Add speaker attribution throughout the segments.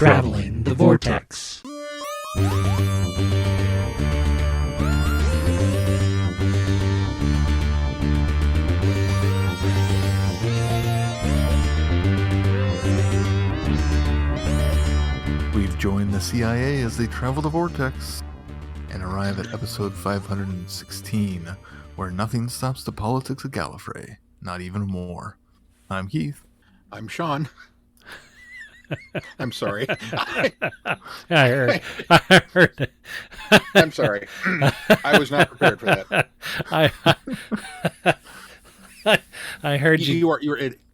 Speaker 1: Traveling the Vortex.
Speaker 2: We've joined the CIA as they travel the Vortex and arrive at episode 516, where nothing stops the politics of Gallifrey, not even more. I'm Keith.
Speaker 3: I'm Sean. I'm sorry.
Speaker 1: I heard.
Speaker 3: I'm sorry. I was not prepared for that.
Speaker 1: I heard you
Speaker 3: are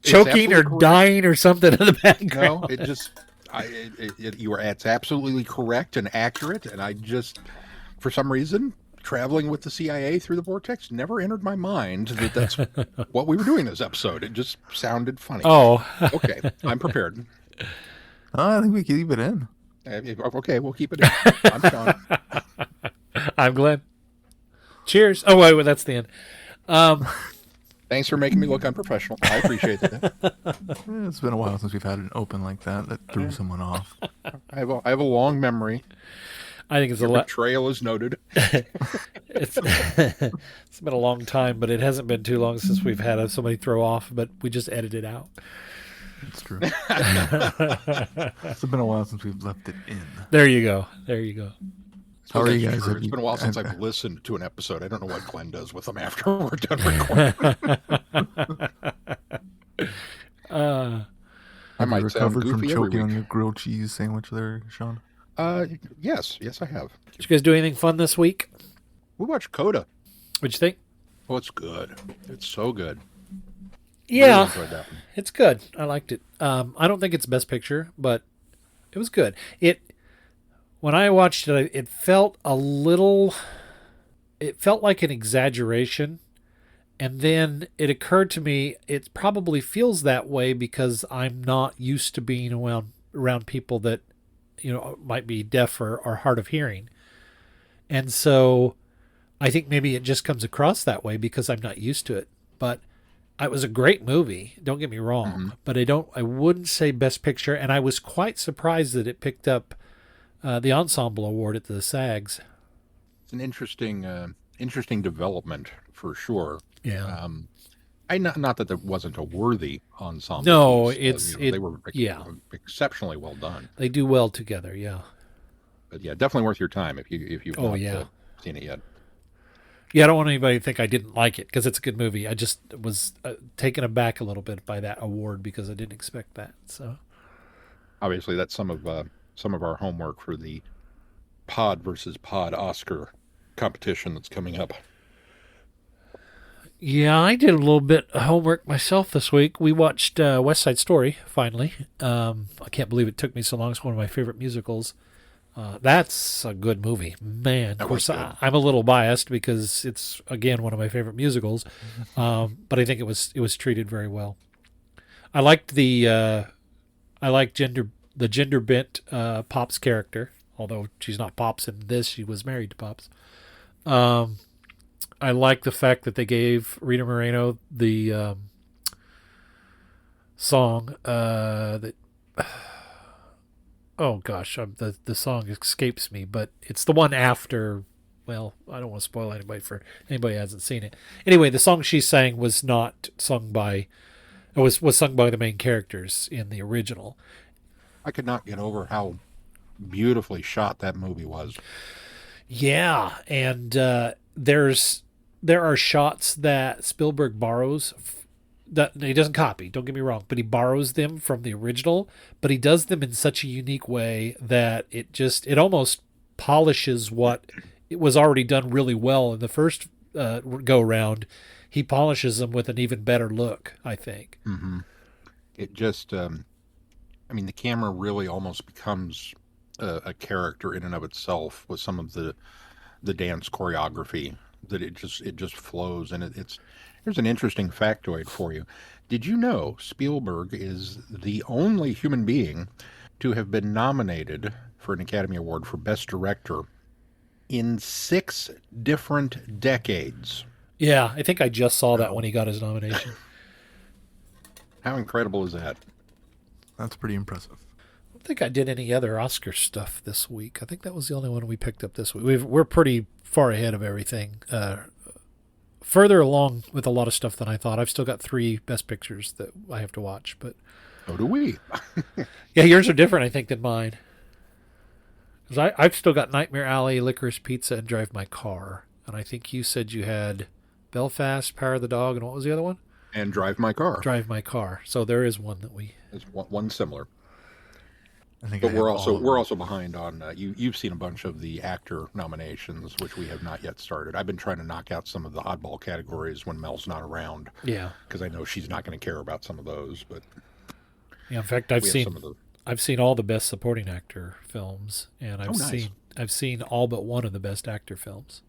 Speaker 1: choking or
Speaker 3: correct.
Speaker 1: dying or something in the background.
Speaker 3: No, it's absolutely correct and accurate. And I just, for some reason, traveling with the CIA through the Vortex never entered my mind that that's what we were doing this episode. It just sounded funny.
Speaker 1: Oh.
Speaker 3: Okay. I'm prepared.
Speaker 2: I think we can leave it in.
Speaker 3: Okay, we'll keep it in. I'm Sean.
Speaker 1: I'm Glenn. Cheers. Oh, wait, that's the end.
Speaker 3: Thanks for making me look unprofessional. I appreciate that.
Speaker 2: It's been a while since we've had an open like that threw someone off.
Speaker 3: I have a long memory.
Speaker 1: I think it's
Speaker 3: Your betrayal is noted.
Speaker 1: It's been a long time, but it hasn't been too long since we've had somebody throw off, but we just edited it out.
Speaker 2: It's true. It's been a while since we've left it in.
Speaker 1: There you go.
Speaker 2: How are you guys?
Speaker 3: It's been a while since I've listened to an episode. I don't know what Glenn does with them after we're done recording. I might sound
Speaker 2: recovered from
Speaker 3: goofy
Speaker 2: choking on
Speaker 3: every
Speaker 2: your
Speaker 3: week.
Speaker 2: grilled cheese sandwich there, Sean?
Speaker 3: Yes, I have.
Speaker 1: Did you guys do anything fun this week?
Speaker 3: We watched Coda.
Speaker 1: What'd you think?
Speaker 3: Oh, it's good. It's so good.
Speaker 1: Yeah,
Speaker 3: Really enjoyed that one.
Speaker 1: it's good. I liked it. I don't think it's Best Picture, but it was good. When I watched it, it felt like an exaggeration. And then it occurred to me, it probably feels that way because I'm not used to being around people that, might be deaf or hard of hearing. And so I think maybe it just comes across that way because I'm not used to it. But it was a great movie. Don't get me wrong, but I wouldn't say Best Picture. And I was quite surprised that it picked up the Ensemble Award at the SAGs.
Speaker 3: It's an interesting development for sure.
Speaker 1: Yeah.
Speaker 3: Not that there wasn't a worthy ensemble.
Speaker 1: No,
Speaker 3: piece. They were exceptionally well done.
Speaker 1: They do well together. Yeah.
Speaker 3: But yeah, definitely worth your time if you've not seen it yet.
Speaker 1: Yeah, I don't want anybody to think I didn't like it because it's a good movie. I just was taken aback a little bit by that award because I didn't expect that. So
Speaker 3: Obviously, that's some of our homework for the Pod versus Pod Oscar competition that's coming up.
Speaker 1: yeah, I did a little bit of homework myself this week. We watched West Side Story finally. I can't believe it took me so long. It's one of my favorite musicals. That's a good movie, man. Of course, I'm a little biased because it's again one of my favorite musicals, but I think it was treated very well. I liked the gender bent Pop's character, although she's not Pops in this. She was married to Pops. I like the fact that they gave Rita Moreno the song that. Oh gosh, the song escapes me, but it's the one after. Well, I don't want to spoil anybody for anybody who hasn't seen it. Anyway, the song she sang was not sung by. It was sung by the main characters in the original.
Speaker 3: I could not get over how beautifully shot that movie was.
Speaker 1: Yeah, and there are shots that Spielberg borrows. That he doesn't copy, don't get me wrong, but he borrows them from the original, but he does them in such a unique way that it almost polishes what it was already done really well in the first go round. He polishes them with an even better look, I think.
Speaker 3: Mm-hmm. It just, the camera really almost becomes a character in and of itself with some of the dance choreography that it just flows, and Here's an interesting factoid for you. Did you know Spielberg is the only human being to have been nominated for an Academy Award for Best Director in 6 different decades?
Speaker 1: Yeah, I think I just saw that when he got his nomination.
Speaker 3: How incredible is that?
Speaker 2: That's pretty impressive.
Speaker 1: think I did any other Oscar stuff this week. I think that was the only one we picked up this week. We're pretty far ahead of everything. Further along with a lot of stuff than I thought. I've still got 3 Best Pictures that I have to watch, but
Speaker 3: So do we.
Speaker 1: yeah, yours are different, I think, than mine. Because I've still got Nightmare Alley, Licorice Pizza, and Drive My Car. And I think you said you had Belfast, Power of the Dog, and what was the other one?
Speaker 3: And Drive My Car.
Speaker 1: Drive My Car. So there is one that we...
Speaker 3: There's one similar.
Speaker 2: I think
Speaker 3: But we're also behind on you've seen a bunch of the actor nominations, which we have not yet started. I've been trying to knock out some of the oddball categories when Mel's not around.
Speaker 1: Yeah.
Speaker 3: Because I know she's not going to care about some of those. But
Speaker 1: yeah, in fact, I've seen all the Best Supporting Actor films, and I've seen all but one of the Best Actor films,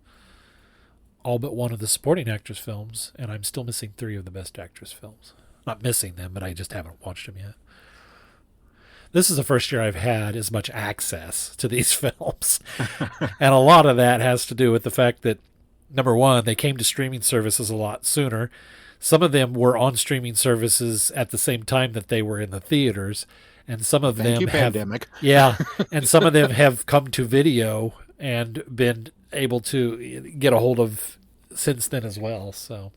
Speaker 1: all but one of the Supporting Actress films, and I'm still missing 3 of the Best Actress films. Not missing them, but I just haven't watched them yet. This is the first year I've had as much access to these films. And a lot of that has to do with the fact that, number one, they came to streaming services a lot sooner. Some of them were on streaming services at the same time that they were in the theaters. And some of them
Speaker 3: pandemic.
Speaker 1: Yeah. And some of them have come to video and been able to get a hold of since then as well. So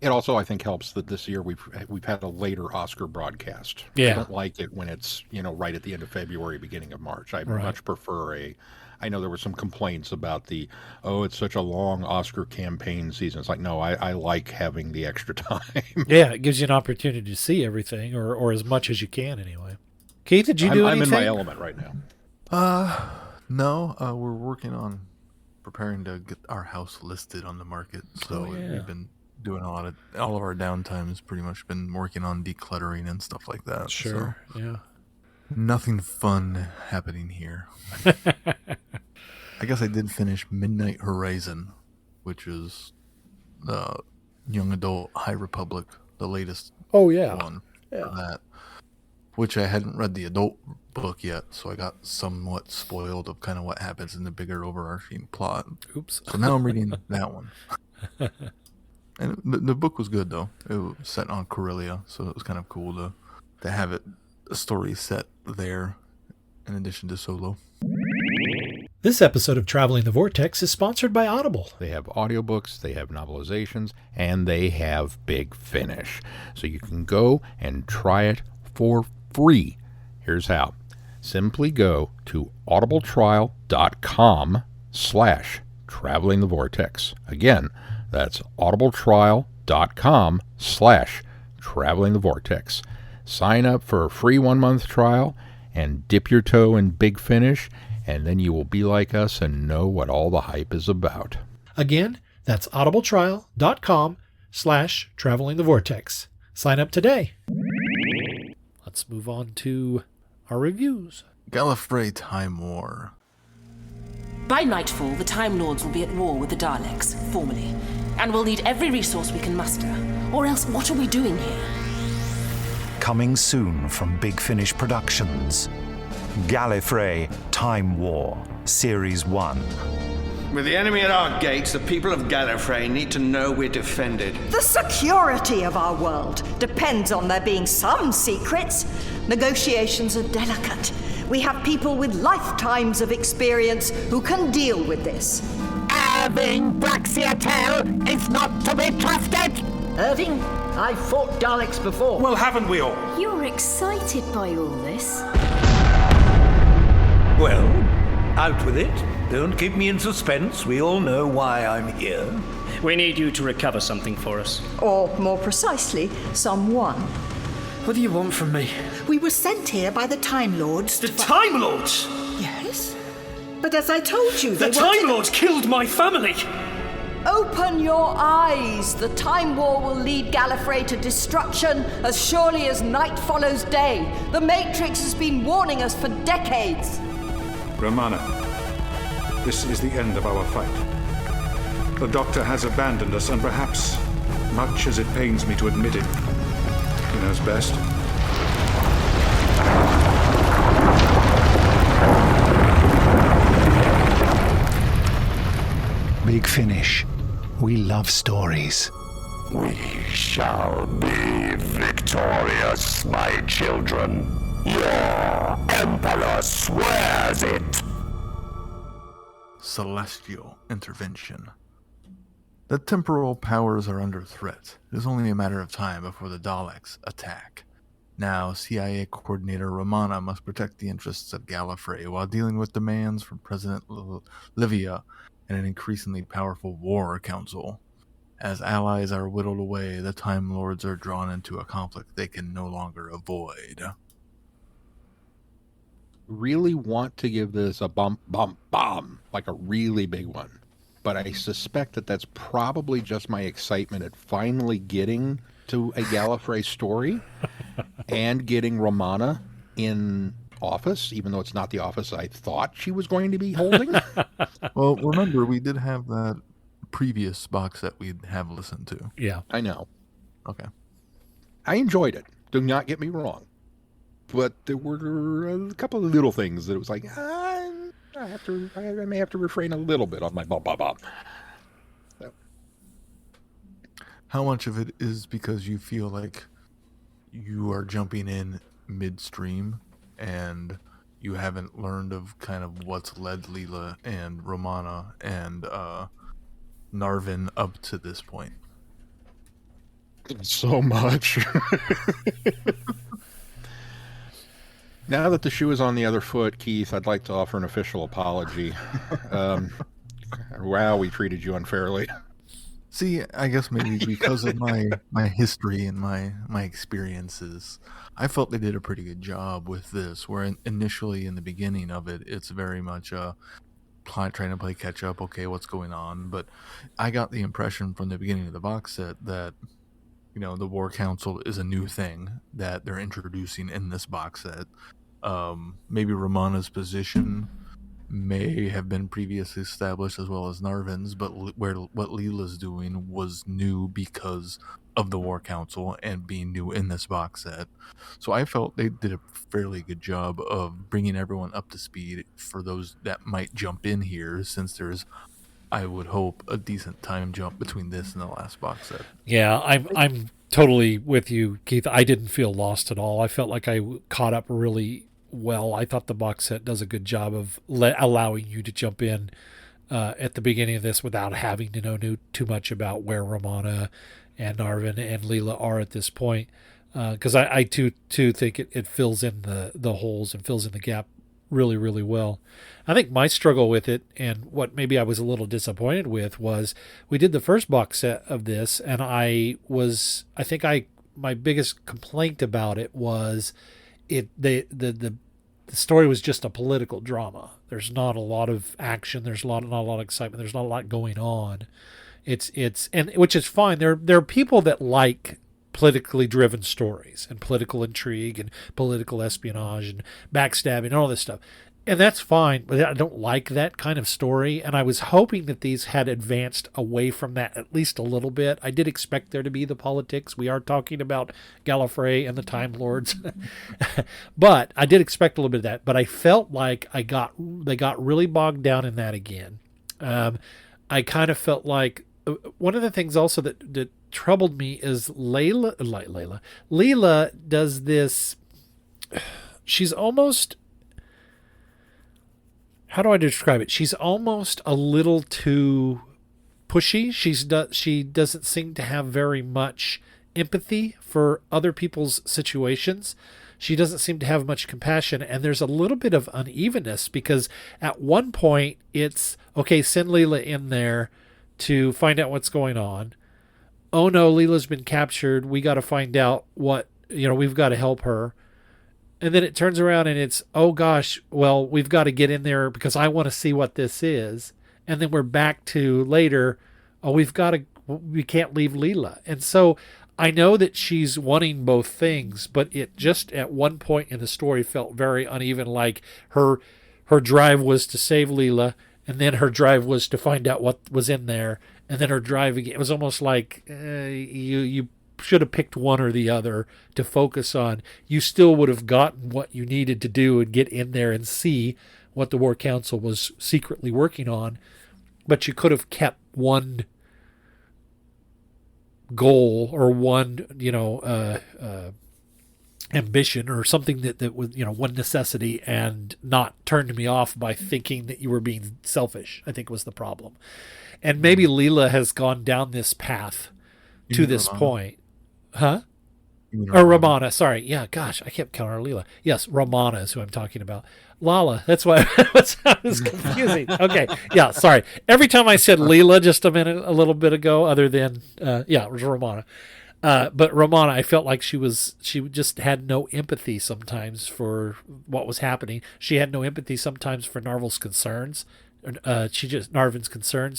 Speaker 3: it also, I think, helps that this year we've had a later Oscar broadcast.
Speaker 1: Yeah.
Speaker 3: I don't like it when it's, right at the end of February, beginning of March. I much prefer I know there were some complaints about it's such a long Oscar campaign season. It's like, no, I like having the extra time.
Speaker 1: Yeah, it gives you an opportunity to see everything, or as much as you can anyway. Keith, did you do anything?
Speaker 3: I'm in my element right now.
Speaker 2: No, we're working on preparing to get our house listed on the market. So we've been doing all of our downtime has pretty much been working on decluttering and stuff like that.
Speaker 1: Sure,
Speaker 2: so
Speaker 1: yeah.
Speaker 2: Nothing fun happening here. I guess I did finish Midnight Horizon, which is the young adult High Republic, the latest one for that. Which I hadn't read the adult book yet, so I got somewhat spoiled of kind of what happens in the bigger overarching plot.
Speaker 1: Oops.
Speaker 2: So now I'm reading that one. And the book was good, though. It was set on Corellia, so it was kind of cool to have a story set there in addition to Solo.
Speaker 1: This episode of Traveling the Vortex is sponsored by Audible.
Speaker 3: They have audiobooks, they have novelizations, and they have Big Finish. So you can go and try it for free. Here's how. Simply go to audibletrial.com/travelingthevortex. Again, that's audibletrial.com/travelingthevortex. Sign up for a free 1-month trial and dip your toe in Big Finish, and then you will be like us and know what all the hype is about.
Speaker 1: Again, that's audibletrial.com/travelingthevortex. Sign up today. Let's move on to our reviews.
Speaker 2: Gallifrey Time War.
Speaker 4: By nightfall, the Time Lords will be at war with the Daleks, formally, and we'll need every resource we can muster. Or else, what are we doing here?
Speaker 5: Coming soon from Big Finish Productions. Gallifrey Time War, Series 1.
Speaker 6: With the enemy at our gates, the people of Gallifrey need to know we're defended.
Speaker 7: The security of our world depends on there being some secrets. Negotiations are delicate. We have people with lifetimes of experience who can deal with this.
Speaker 8: Irving Braxiatel is not to be trusted!
Speaker 9: Irving, I've fought Daleks before.
Speaker 6: Well, haven't we all?
Speaker 10: You're excited by all this.
Speaker 11: Well, out with it. Don't keep me in suspense. We all know why I'm here.
Speaker 9: We need you to recover something for us.
Speaker 7: Or, more precisely, someone.
Speaker 9: What do you want from me?
Speaker 12: We were sent here by the Time Lords.
Speaker 9: The Time Lords?
Speaker 12: Yes. But as I told you,
Speaker 9: the Time Lords killed my family!
Speaker 7: Open your eyes! The Time War will lead Gallifrey to destruction as surely as night follows day. The Matrix has been warning us for decades.
Speaker 13: Romana, this is the end of our fight. The Doctor has abandoned us, and perhaps, much as it pains me to admit it, he knows best.
Speaker 5: Big Finish. We love stories.
Speaker 8: We shall be victorious, my children. Your Emperor swears it.
Speaker 2: Celestial intervention. The temporal powers are under threat. It is only a matter of time before the Daleks attack. Now, CIA coordinator Romana must protect the interests of Gallifrey while dealing with demands from President Livia and an increasingly powerful War Council. As allies are whittled away, the Time Lords are drawn into a conflict they can no longer avoid.
Speaker 3: Really want to give this a bump, like a really big one. But I suspect that that's probably just my excitement at finally getting to a Gallifrey story and getting Romana in office, even though it's not the office I thought she was going to be holding.
Speaker 2: Well, remember, we did have that previous box that we'd have listened to.
Speaker 1: Yeah.
Speaker 3: I know.
Speaker 2: Okay.
Speaker 3: I enjoyed it. Do not get me wrong. But there were a couple of little things that it was like, I may have to refrain a little bit on my bum. So.
Speaker 2: How much of it is because you feel like you are jumping in midstream and you haven't learned of kind of what's led Leela and Romana and Narvin up to this point?
Speaker 3: So much. Now that the shoe is on the other foot, Keith, I'd like to offer an official apology. Wow, we treated you unfairly.
Speaker 2: See, I guess maybe because of my history and my experiences, I felt they did a pretty good job with this, where initially in the beginning of it, it's very much trying to play catch up, okay, what's going on? But I got the impression from the beginning of the box set that, you know, the War Council is a new thing that they're introducing in this box set. Maybe Romana's position may have been previously established as well as Narvin's, but what Leela's doing was new because of the War Council and being new in this box set. So I felt they did a fairly good job of bringing everyone up to speed for those that might jump in here, since there's, I would hope, a decent time jump between this and the last box set.
Speaker 1: Yeah, I'm totally with you, Keith. I didn't feel lost at all. I felt like I caught up really well. I thought the box set does a good job of allowing you to jump in at the beginning of this without having to know too much about where Romana and Narvin and Leela are at this point. Because I too think it fills in the holes and fills in the gap really, really well. I think my struggle with it, and what maybe I was a little disappointed with, was we did the first box set of this, and my biggest complaint about it was the story was just a political drama. There's not a lot of action. There's not a lot of excitement. There's not a lot going on. It's which is fine. There are people that like politically driven stories and political intrigue and political espionage and backstabbing and all this stuff. And that's fine, but I don't like that kind of story. And I was hoping that these had advanced away from that at least a little bit. I did expect there to be the politics. We are talking about Gallifrey and the Time Lords. But I did expect a little bit of that. But I felt like they got really bogged down in that again. I kind of felt like one of the things also that troubled me is Leela does this. She's almost, how do I describe it? She's almost a little too pushy. She doesn't seem to have very much empathy for other people's situations. She doesn't seem to have much compassion, and there's a little bit of unevenness because at one point it's, okay, send Leela in there to find out what's going on. Oh no, Leela's been captured. We got to find out we've got to help her. And then it turns around and it's, oh gosh, well, we've got to get in there because I want to see what this is. And then we're back to later, we can't leave Leela. And so I know that she's wanting both things, but it just at one point in the story felt very uneven, like her drive was to save Leela, and then her drive was to find out what was in there, and then her drive again. It was almost like you should have picked one or the other to focus on. You still would have gotten what you needed to do and get in there and see what the War Council was secretly working on, but you could have kept one goal or one ambition or something that was, one necessity, and not turned me off by thinking that you were being selfish, I think was the problem. And maybe Leela has gone down this path to this point. Huh? Or Romana, sorry. Yeah, gosh, I kept calling her Leela. Yes, Romana is who I'm talking about. Lala, that's why it was confusing. Okay, yeah, sorry. Every time I said Leela just a little bit ago, other than, it was Romana. But Romana, I felt like she just had no empathy sometimes for what was happening. She had no empathy sometimes for Narvin's concerns.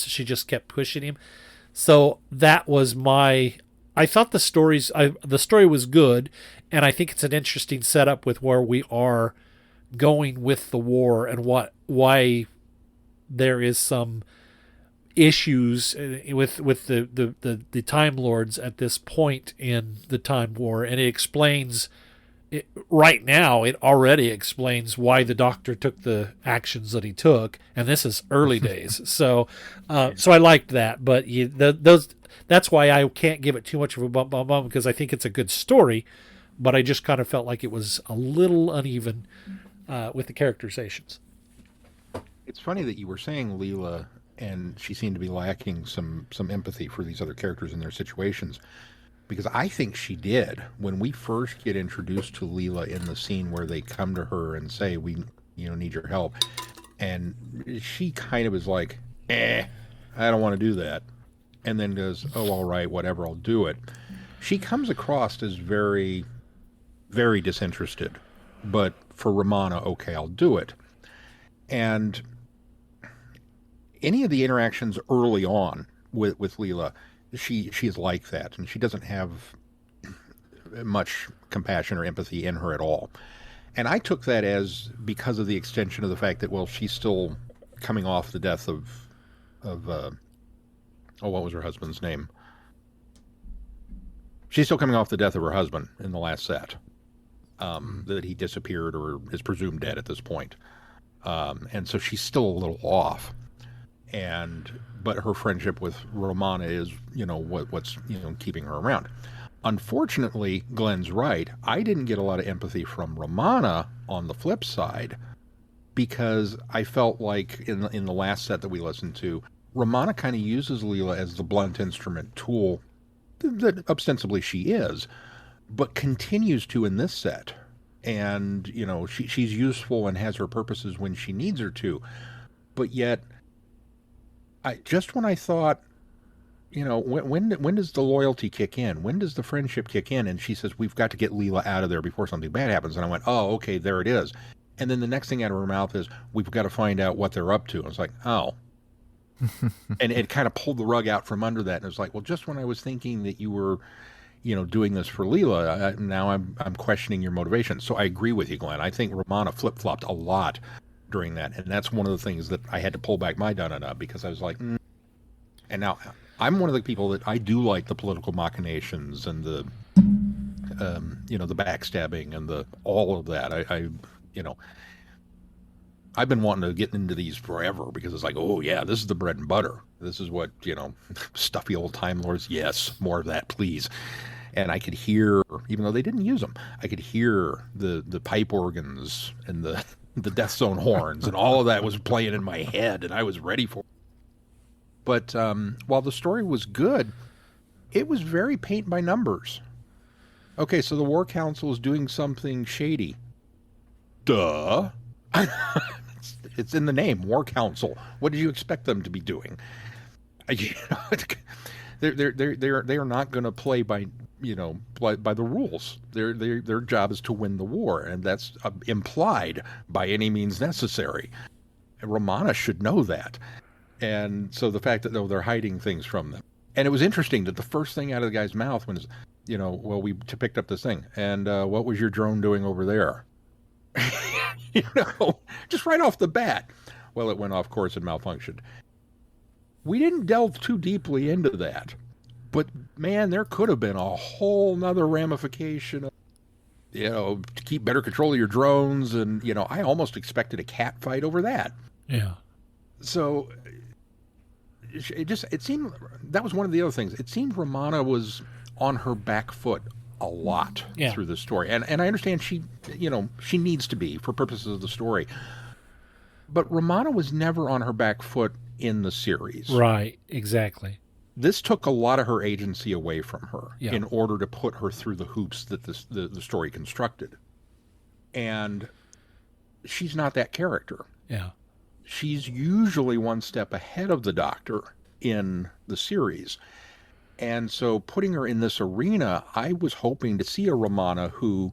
Speaker 1: She just kept pushing him. So that was I thought the story was good, and I think it's an interesting setup with where we are going with the war and why there is some issues with the Time Lords at this point in the Time War, and it explains right now. It already explains why the Doctor took the actions that he took, and this is early days. So I liked that, but that's why I can't give it too much of a bump, because I think it's a good story, but I just kind of felt like it was a little uneven with the characterizations.
Speaker 3: It's funny that you were saying Leela, and she seemed to be lacking some empathy for these other characters in their situations, because I think she did. When we first get introduced to Leela in the scene where they come to her and say, we need your help, and she kind of is like, I don't want to do that, and then goes, oh, all right, whatever, I'll do it. She comes across as very, very disinterested, but for Romana, okay, I'll do it. And any of the interactions early on with Leela, she is like that, and she doesn't have much compassion or empathy in her at all. And I took that as because of the extension of the fact that, well, she's still coming off the death of what was her husband's name? She's still coming off the death of her husband in the last set. That he disappeared or is presumed dead at this point. And so she's still a little off. But her friendship with Romana is, what's keeping her around. Unfortunately, Glenn's right. I didn't get a lot of empathy from Romana on the flip side, because I felt like in the last set that we listened to, Romana kind of uses Leela as the blunt instrument tool that ostensibly she is, but continues to in this set. And, she's useful and has her purposes when she needs her to. But yet, when I thought, when does the loyalty kick in? When does the friendship kick in? And she says, we've got to get Leela out of there before something bad happens. And I went, oh, okay, there it is. And then the next thing out of her mouth is, we've got to find out what they're up to. And I was like, oh. And it kind of pulled the rug out from under that. And it was like, well, just when I was thinking that you were, doing this for Leela, now I'm questioning your motivation. So I agree with you, Glenn. I think Romana flip-flopped a lot during that. And that's one of the things that I had to pull back my da-da-da, because I was like, And now I'm one of the people that I do like the political machinations and the, the backstabbing and all of that. I've been wanting to get into these forever, because it's like, oh yeah, this is the bread and butter. This is what, stuffy old Time Lords. Yes, more of that, please. And I could hear, even though they didn't use them, I could hear the pipe organs and the Death Zone horns, and all of that was playing in my head, and I was ready for it. But while the story was good, it was very paint by numbers. Okay, so the War Council is doing something shady. Duh. It's in the name, War Council. What did you expect them to be doing? They are not going to play by by the rules. Their job is to win the war, and that's implied by any means necessary. And Romana should know that. And so the fact that they're hiding things from them. And it was interesting that the first thing out of the guy's mouth was, we picked up this thing, and what was your drone doing over there? Just right off the bat. Well, it went off course and malfunctioned. We didn't delve too deeply into that, but man, there could have been a whole nother ramification of, to keep better control of your drones. And, I almost expected a cat fight over that.
Speaker 1: Yeah.
Speaker 3: So it seemed, that was one of the other things. It seemed Romana was on her back foot a lot
Speaker 1: Yeah.
Speaker 3: through the story. And I understand she needs to be for purposes of the story. But Romana was never on her back foot in the series.
Speaker 1: Right, exactly.
Speaker 3: This took a lot of her agency away from her
Speaker 1: Yeah.
Speaker 3: in order to put her through the hoops that the story constructed. And she's not that character.
Speaker 1: Yeah.
Speaker 3: She's usually one step ahead of the Doctor in the series. And so putting her in this arena, I was hoping to see a Romana who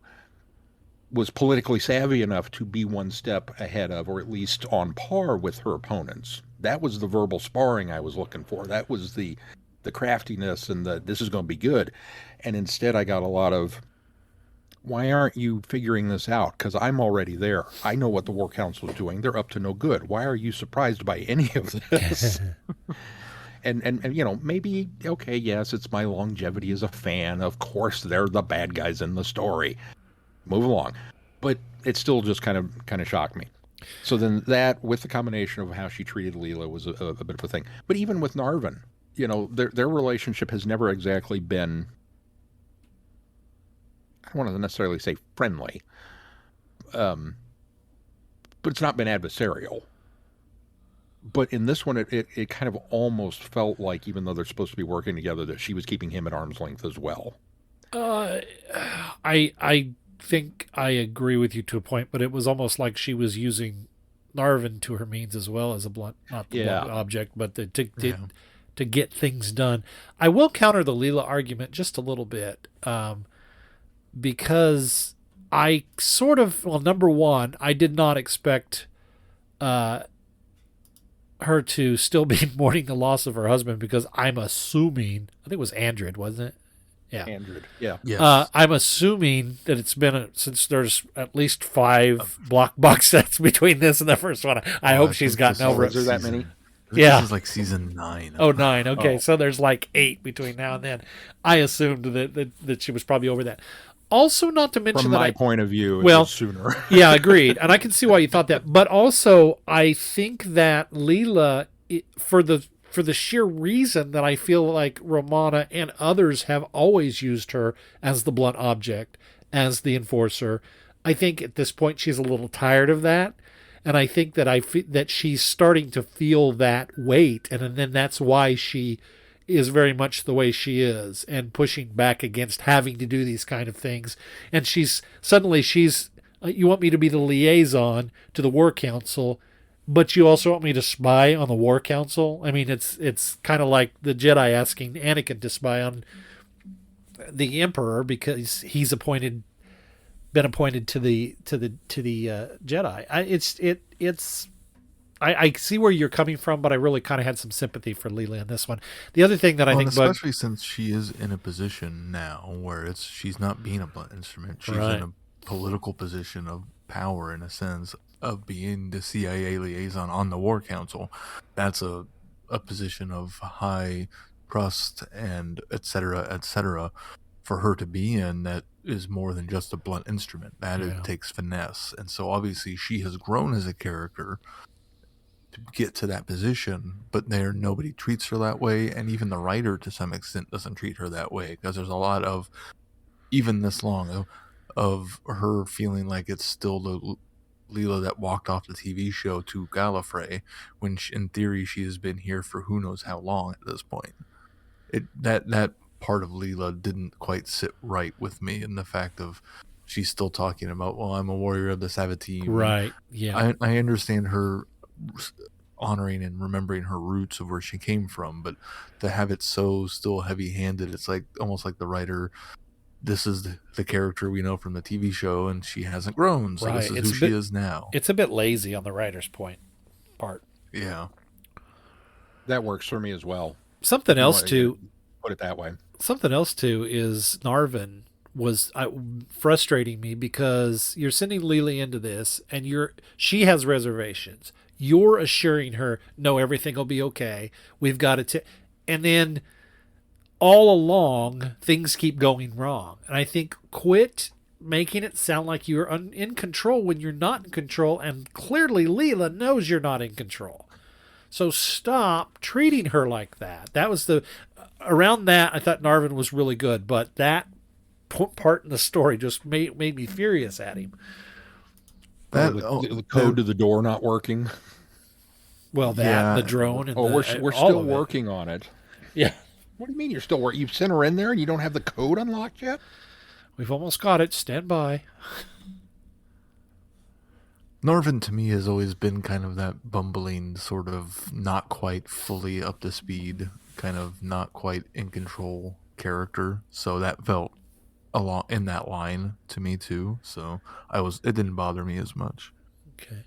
Speaker 3: was politically savvy enough to be one step ahead of, or at least on par with her opponents. That was the verbal sparring I was looking for. That was the craftiness and this is going to be good. And instead I got a lot of, why aren't you figuring this out? Because I'm already there. I know what the War Council is doing. They're up to no good. Why are you surprised by any of this? and maybe, okay, yes, it's my longevity as a fan. Of course, they're the bad guys in the story. Move along. But it still just kind of shocked me. So then that, with the combination of how she treated Leela, was a bit of a thing. But even with Narvin, their relationship has never exactly been, I don't want to necessarily say friendly, but it's not been adversarial. But in this one, it kind of almost felt like, even though they're supposed to be working together, that she was keeping him at arm's length as well.
Speaker 1: I think I agree with you to a point, but it was almost like she was using Narvin to her means as well as a blunt, not the blunt object, but to get things done. I will counter the Leela argument just a little bit, because I sort of, number one, I did not expect her to still be mourning the loss of her husband, because I'm assuming, I think it was Andred, wasn't it? Yeah.
Speaker 3: Andred, yeah.
Speaker 2: Yes.
Speaker 1: I'm assuming that it's been, since there's at least 5 block box sets between this and the first one. I hope she's gotten over it.
Speaker 3: Is there that many?
Speaker 1: Yeah.
Speaker 2: This is like season 9.
Speaker 1: Oh, 9. Okay. So there's like 8 between now and then. I assumed that she was probably over that. Also, not to mention
Speaker 3: from my point of view, it was sooner.
Speaker 1: Yeah, agreed. And I can see why you thought that. But also, I think that Leela, for the sheer reason that I feel like Romana and others have always used her as the blunt object, as the enforcer, I think at this point she's a little tired of that. And I think that she's starting to feel that weight. And then that's why she is very much the way she is, and pushing back against having to do these kind of things. And she's you want me to be the liaison to the War Council, but you also want me to spy on the War Council? I mean, it's kind of like the Jedi asking Anakin to spy on the Emperor because he's been appointed to the Jedi. I see where you're coming from, but I really kind of had some sympathy for Leela in this one. The other thing that I think,
Speaker 2: especially since she is in a position now where she's not being a blunt instrument, she's in a political position of power, in a sense of being the CIA liaison on the War Council. That's a position of high trust and et cetera, for her to be in. That is more than just a blunt instrument. It takes finesse, and so obviously she has grown as a character to get to that position, but nobody treats her that way, and even the writer to some extent doesn't treat her that way, because there's a lot of, even this long, of her feeling like it's still the Leela that walked off the TV show to Gallifrey, when in theory she has been here for who knows how long at this point. That part of Leela didn't quite sit right with me, in the fact of she's still talking about, well, I'm a warrior of the Savatine.
Speaker 1: Right, yeah.
Speaker 2: I understand her honoring and remembering her roots of where she came from, but to have it so still heavy-handed, it's like almost like the writer, this is the character we know from the TV show, and she hasn't grown, so this is who she is now.
Speaker 1: It's a bit lazy on the writer's part.
Speaker 2: Yeah,
Speaker 3: that works for me as well.
Speaker 1: Something else too,
Speaker 3: put it that way.
Speaker 1: Something else too is Narvin was frustrating me, because you're sending Leela into this, and she has reservations. You're assuring her, no, everything will be okay. We've got it. And then all along, things keep going wrong. And I think quit making it sound like you're in control when you're not in control. And clearly Leela knows you're not in control. So stop treating her like that. That was around that, I thought Narvin was really good. But that part in the story just made me furious at him.
Speaker 3: The code to the door not working.
Speaker 1: Well, and the drone. And
Speaker 3: we're still working on it.
Speaker 1: Yeah.
Speaker 3: What do you mean you're still working? You've sent her in there and you don't have the code unlocked yet?
Speaker 1: We've almost got it. Stand by.
Speaker 2: Narvin to me has always been kind of that bumbling, sort of not quite fully up to speed, kind of not quite in control character. So that felt a lot in that line to me too. So it didn't bother me as much.
Speaker 1: Okay.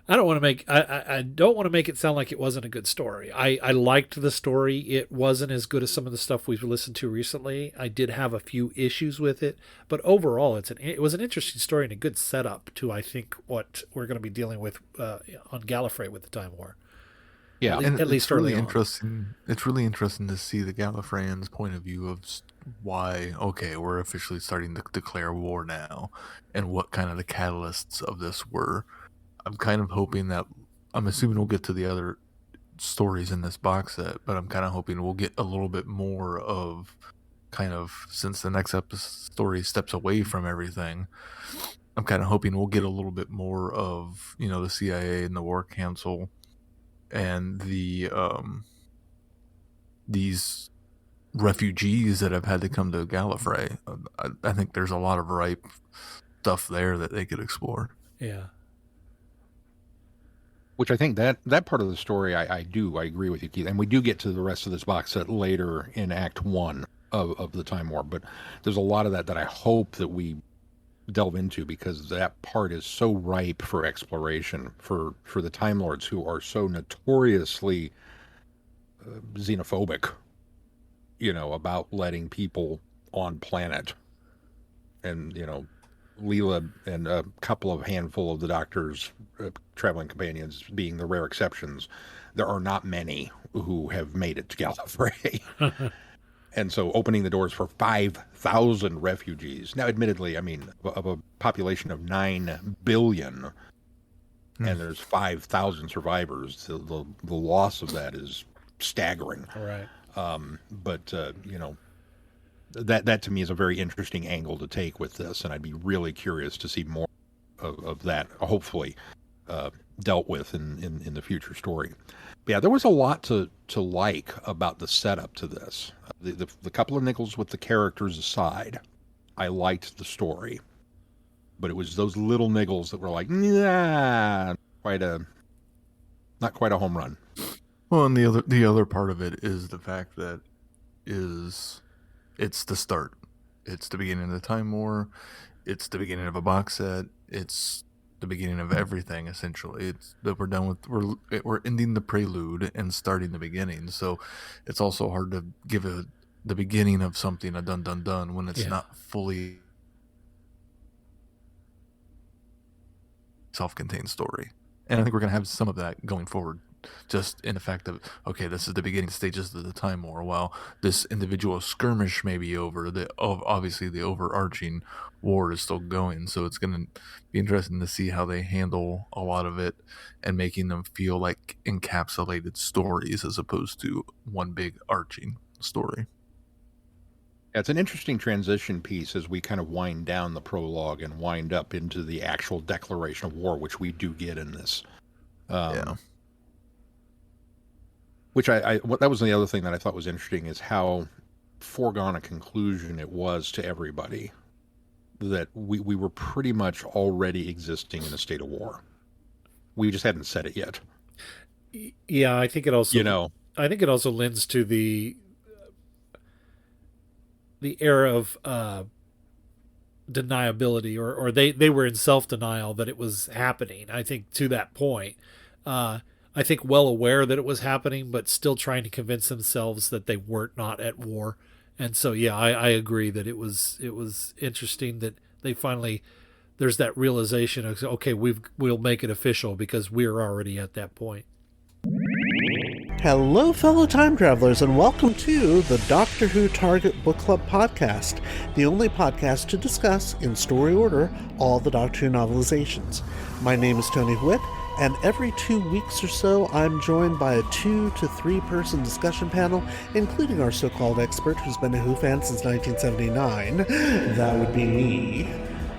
Speaker 1: I don't want to make it sound like it wasn't a good story. I liked the story. It wasn't as good as some of the stuff we've listened to recently. I did have a few issues with it, but overall it was an interesting story and a good setup to, I think, what we're going to be dealing with on Gallifrey with the Time War.
Speaker 3: Yeah,
Speaker 1: at least early on.
Speaker 2: Interesting. It's really interesting to see the Gallifreyans' point of view of why, okay, we're officially starting to declare war now, and what kind of the catalysts of this were. I'm kind of hoping that, I'm assuming we'll get to the other stories in this box set, but I'm kind of hoping we'll get a little bit more of kind of, since the next story steps away from everything, I'm kind of hoping we'll get a little bit more of, the CIA and the War Council and the these refugees that have had to come to Gallifrey. I think there's a lot of ripe stuff there that they could explore.
Speaker 1: Yeah.
Speaker 3: Which I think that part of the story, I agree with you, Keith. And we do get to the rest of this box set later in Act 1 of the Time War. But there's a lot of that I hope that we delve into, because that part is so ripe for exploration for the Time Lords, who are so notoriously xenophobic, about letting people on planet. And, Leela and a couple of handful of the Doctor's traveling companions being the rare exceptions, there are not many who have made it to Gallifrey. And so opening the doors for 5,000 refugees. Now, admittedly, I mean, of a population of 9 billion, and there's 5,000 survivors, the loss of that is staggering.
Speaker 1: All right.
Speaker 3: But that to me is a very interesting angle to take with this, and I'd be really curious to see more of that, hopefully, dealt with in the future story. But yeah, there was a lot to like about the setup to this. The couple of nickels with the characters aside, I liked the story, but it was those little niggles that were like, nah, not quite a home run.
Speaker 2: Well, and the other part of it is the fact that it's the start. It's the beginning of the Time War. It's the beginning of a box set. It's the beginning of everything, essentially. It's that we're done with. We're ending the prelude and starting the beginning. So it's also hard to give the beginning of something a dun when it's not fully self-contained story. And I think we're gonna have some of that going forward. Just in the fact of, okay, this is the beginning stages of the Time War. While this individual skirmish may be over, obviously the overarching war is still going. So it's going to be interesting to see how they handle a lot of it and making them feel like encapsulated stories as opposed to one big arching story.
Speaker 3: It's an interesting transition piece as we kind of wind down the prologue and wind up into the actual declaration of war, which we do get in this. Which that was the other thing that I thought was interesting, is how foregone a conclusion it was to everybody that we were pretty much already existing in a state of war. We just hadn't said it yet.
Speaker 1: Yeah, I think it also I think it also lends to the era of deniability, or they were in self-denial that it was happening. I think to that point, I think well aware that it was happening, but still trying to convince themselves that they were not at war. And so, yeah, I agree that it was interesting that they finally, there's that realization of, okay, we'll make it official because we're already at that point.
Speaker 14: Hello, fellow time travelers, and welcome to the Doctor Who Target Book Club podcast, the only podcast to discuss, in story order, all the Doctor Who novelizations. My name is Tony Whitt, And every 2 weeks or so, I'm joined by a 2 to 3 person discussion panel, including our so-called expert who's been a Who fan since 1979. That would be me.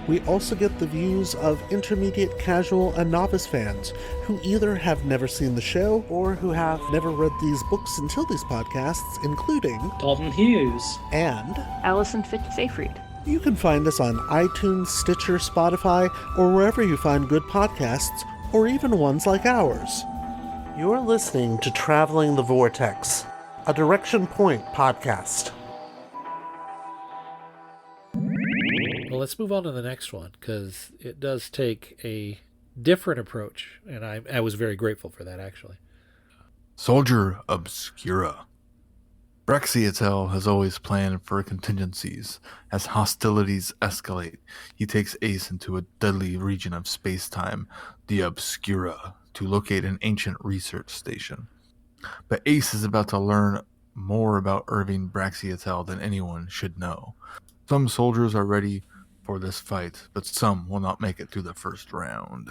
Speaker 14: We also get the views of intermediate, casual, and novice fans who either have never seen the show or who have never read these books until these podcasts, including
Speaker 15: Dalton Hughes
Speaker 14: and
Speaker 16: Allison Fitzsafried.
Speaker 14: You can find us on iTunes, Stitcher, Spotify, or wherever you find good podcasts, or even ones like ours. You're listening to Traveling the Vortex, a Direction Point podcast.
Speaker 1: Well, let's move on to the next one, because it does take a different approach, and I was very grateful for that, actually.
Speaker 2: Soldier Obscura. Braxiatel has always planned for contingencies. As hostilities escalate, he takes Ace into a deadly region of space-time, the Obscura, to locate an ancient research station. But Ace is about to learn more about Irving Braxiatel than anyone should know. Some soldiers are ready for this fight, but some will not make it through the first round.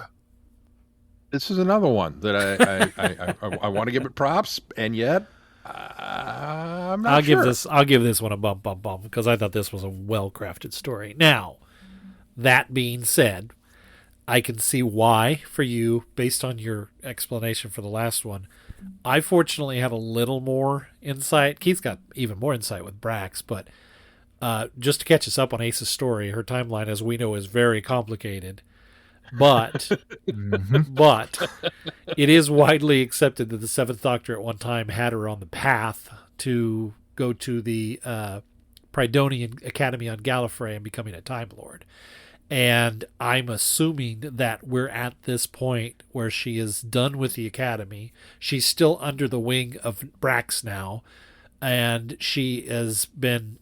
Speaker 3: This is another one that I want to give it props, and yet I'm not sure.
Speaker 1: I'll give this one a bump, because I thought this was a well-crafted story. Now, that being said, I can see why for you, based on your explanation for the last one. I fortunately have a little more insight. Keith's got even more insight with Brax, but just to catch us up on Ace's story, her timeline, as we know, is very complicated. But but it is widely accepted that the Seventh Doctor at one time had her on the path to go to the Prydonian Academy on Gallifrey and becoming a Time Lord. And I'm assuming that we're at this point where she is done with the Academy. She's still under the wing of Brax now, and she has been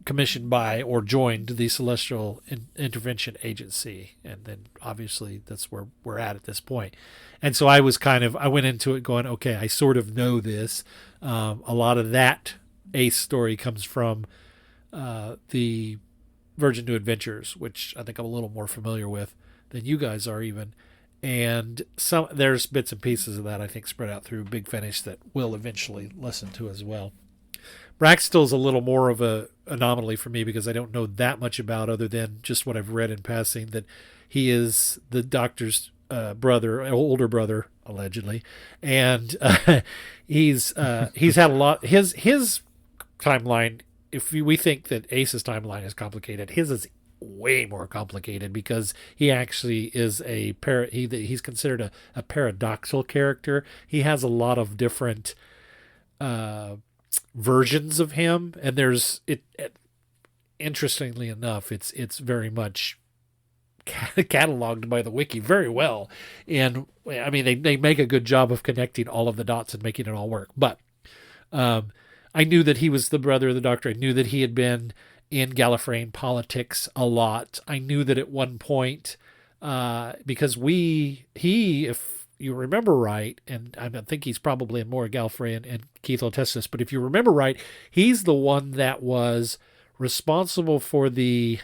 Speaker 1: commissioned by or joined the Celestial Intervention Agency, and then obviously that's where we're at this point. And so I went into it going, okay, I sort of know this. A lot of that Ace story comes from the Virgin New Adventures, which I think I'm a little more familiar with than you guys are even. And there's bits and pieces of that I think spread out through Big Finish that we'll eventually listen to as well. Brax still is a little more of a anomaly for me because I don't know that much about, other than just what I've read in passing, that he is the Doctor's older brother, allegedly, and he's had a lot. His timeline. If we think that Ace's timeline is complicated, his is way more complicated because he actually is he's considered a paradoxical character. He has a lot of different versions of him, and there's interestingly enough, it's very much cataloged by the wiki very well, and I mean they make a good job of connecting all of the dots and making it all work. But I knew that he was the brother of the Doctor. I knew that he had been in Gallifreyan politics a lot. I knew that at one point, because if you remember right, and I think he's probably in more Gallifreyan, and Keith will test this, but if you remember right, he's the one that was responsible for the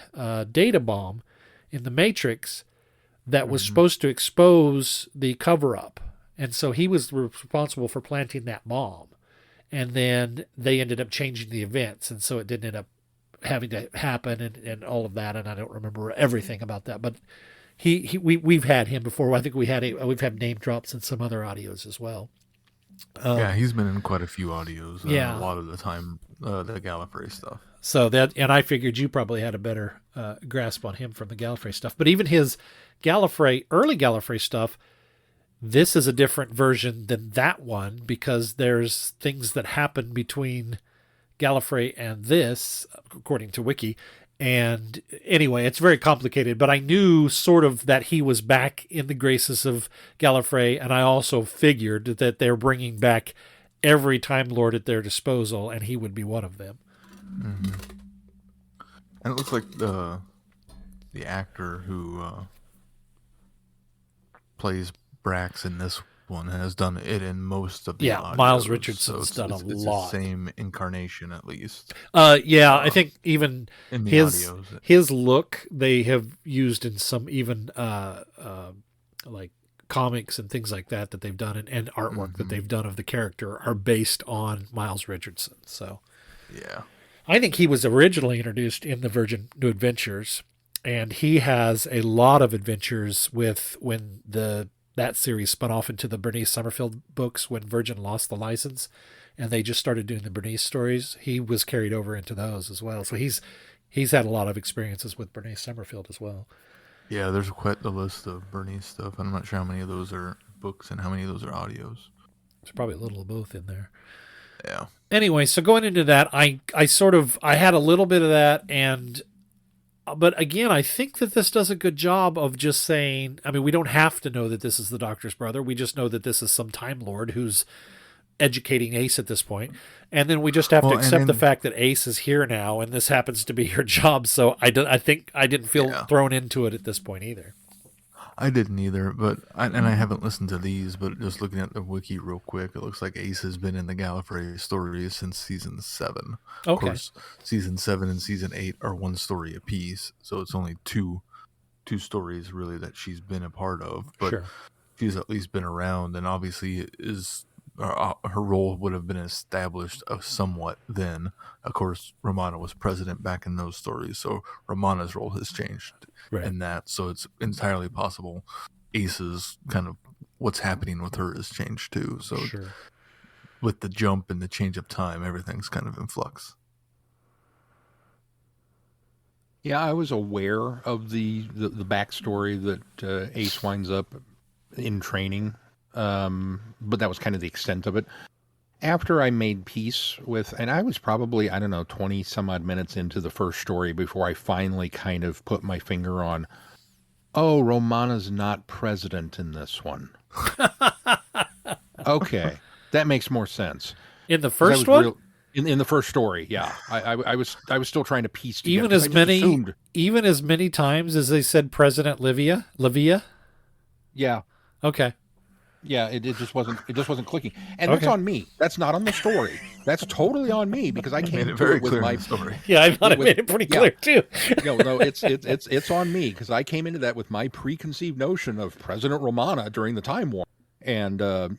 Speaker 1: data bomb in the Matrix that was supposed to expose the cover-up. And so he was responsible for planting that bomb. And then they ended up changing the events, and so it didn't end up having to happen and all of that, and I don't remember everything about that. But we've had him before. I think we've had name drops in some other audios as well.
Speaker 2: Yeah, he's been in quite a few audios.
Speaker 1: Yeah,
Speaker 2: a lot of the time, the Gallifrey stuff.
Speaker 1: So and I figured you probably had a better grasp on him from the Gallifrey stuff. But even his early Gallifrey stuff, this is a different version than that one because there's things that happen between Gallifrey and this, according to Wiki. And anyway, it's very complicated, but I knew sort of that he was back in the graces of Gallifrey, and I also figured that they're bringing back every Time Lord at their disposal, and he would be one of them.
Speaker 2: Mm-hmm. And it looks like the actor who plays Brax in this one has done it in most of the audios.
Speaker 1: Miles Richardson's done a lot.
Speaker 2: It's the same incarnation at least.
Speaker 1: I think even
Speaker 2: in the
Speaker 1: his look they have used in some even like comics and things like that they've done and artwork that they've done of the character are based on Miles Richardson. So
Speaker 2: yeah,
Speaker 1: I think he was originally introduced in the Virgin New Adventures, and he has a lot of adventures with when that series spun off into the Bernice Summerfield books when Virgin lost the license and they just started doing the Bernice stories. He was carried over into those as well. So he's had a lot of experiences with Bernice Summerfield as well.
Speaker 2: Yeah, there's quite the list of Bernice stuff. I'm not sure how many of those are books and how many of those are audios.
Speaker 1: There's probably a little of both in there.
Speaker 2: Yeah.
Speaker 1: Anyway, so going into that, I had a little bit of that, but again, I think that this does a good job of just saying, I mean, we don't have to know that this is the Doctor's brother. We just know that this is some Time Lord who's educating Ace at this point. And then we just have to accept the fact that Ace is here now, and this happens to be her job. So I think I didn't feel thrown into it at this point either.
Speaker 2: I didn't either, but I haven't listened to these, but just looking at the wiki real quick, it looks like Ace has been in the Gallifrey stories since season 7.
Speaker 1: Okay.
Speaker 2: Of course, season 7 and season 8 are one story apiece, so it's only two stories really that she's been a part of, but
Speaker 1: sure.
Speaker 2: She's at least been around, and obviously her role would have been established somewhat then. Of course, Romana was president back in those stories, so Romana's role has changed in that. So it's entirely possible Ace's kind of what's happening with her has changed too. So with the jump and the change of time, everything's kind of in flux.
Speaker 3: Yeah, I was aware of the backstory that Ace winds up in training. But that was kind of the extent of it. After I made peace with, and I was probably, 20 some odd minutes into the first story before I finally kind of put my finger on, Romana's not president in this one. Okay, that makes more sense.
Speaker 1: In the first one?
Speaker 3: In the first story, yeah. I was still trying to piece together.
Speaker 1: Even as many times as they said President Livia?
Speaker 3: Yeah.
Speaker 1: Okay.
Speaker 3: Yeah, it just wasn't clicking, and that's on me. That's not on the story. That's totally on me because I came to it with my
Speaker 2: story.
Speaker 1: Yeah, I thought I made it pretty clear too.
Speaker 3: No, it's on me because I came into that with my preconceived notion of President Romana during the Time War, and I'm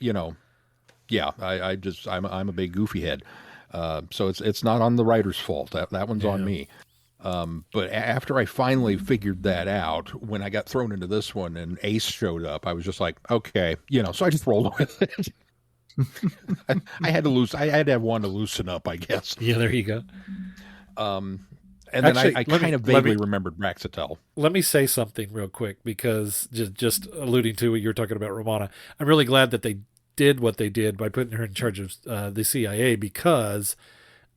Speaker 3: a big goofy head, so it's not on the writer's fault. That one's on me. But after I finally figured that out, when I got thrown into this one and Ace showed up, I was just like, okay, so I just rolled with it. I had to have one to loosen up, I guess.
Speaker 1: Yeah, there you go.
Speaker 3: And then I kind of vaguely remembered Braxitel. Let
Speaker 1: me say something real quick, because just alluding to what you were talking about, Romana, I'm really glad that they did what they did by putting her in charge of the CIA, because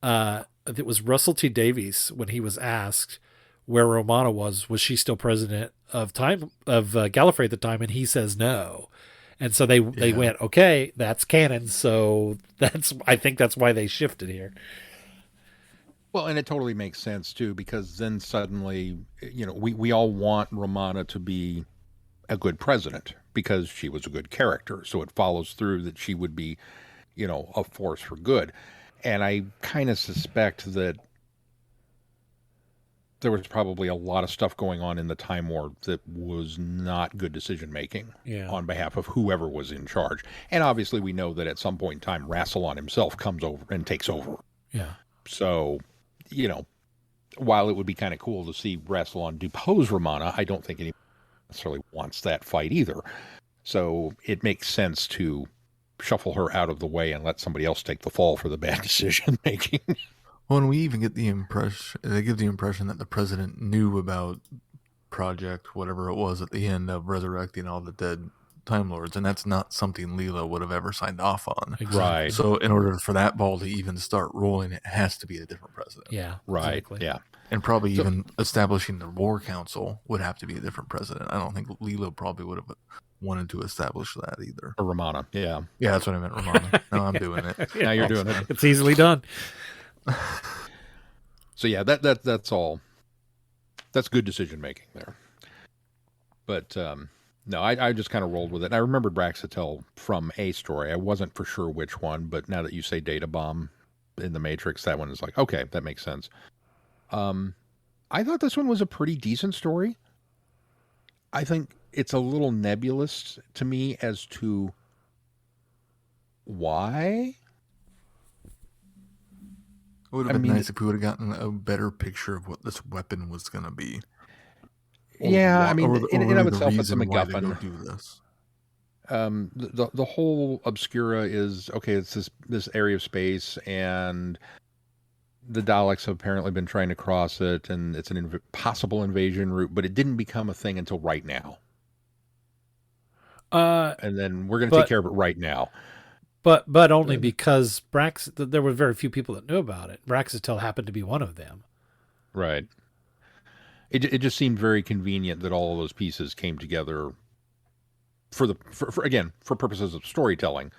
Speaker 1: it was Russell T. Davies, when he was asked where Romana was she still president of Gallifrey at the time, and he says no. And so they went, okay, that's canon. So I think that's why they shifted here.
Speaker 3: Well, and it totally makes sense too, because then suddenly, we all want Romana to be a good president because she was a good character. So it follows through that she would be, a force for good. And I kind of suspect that there was probably a lot of stuff going on in the Time War that was not good decision-making on behalf of whoever was in charge. And obviously we know that at some point in time, Rassilon himself comes over and takes over.
Speaker 1: Yeah.
Speaker 3: So, while it would be kind of cool to see Rassilon depose Romana, I don't think anyone necessarily wants that fight either. So it makes sense to shuffle her out of the way and let somebody else take the fall for the bad decision making.
Speaker 2: Well, and we even get the impression, they give the impression that the president knew about Project, whatever it was at the end of resurrecting all the dead Time Lords, and that's not something Leela would have ever signed off on.
Speaker 1: Exactly.
Speaker 3: Right.
Speaker 2: So in order for that ball to even start rolling, it has to be a different president.
Speaker 1: Yeah.
Speaker 3: Right.
Speaker 1: Exactly.
Speaker 3: Yeah.
Speaker 2: And probably even establishing the War Council would have to be a different president. I don't think Leela probably would have wanted to establish that either.
Speaker 3: Or Romana. Yeah.
Speaker 2: Yeah, that's what I meant, Romana. No, I'm doing it.
Speaker 3: Now you're doing it.
Speaker 1: It's easily done.
Speaker 3: So yeah, that's all. That's good decision making there. But no, I just kind of rolled with it. I remembered Braxitel from a story. I wasn't for sure which one, but now that you say Data Bomb in the Matrix, that one is like, okay, that makes sense. I thought this one was a pretty decent story. I think it's a little nebulous to me as to why.
Speaker 2: It would have been nice if we would have gotten a better picture of what this weapon was going to be.
Speaker 3: Yeah, I mean, in and of itself, it's a
Speaker 2: MacGuffin.
Speaker 3: MacGuffin.
Speaker 2: Do this.
Speaker 3: The whole Obscura is okay. It's this area of space, and the Daleks have apparently been trying to cross it, and it's an possible invasion route. But it didn't become a thing until right now. And then we're going to take care of it right now.
Speaker 1: But only because there were very few people that knew about it. Braxitel happened to be one of them.
Speaker 3: Right. It just seemed very convenient that all of those pieces came together for purposes of storytelling.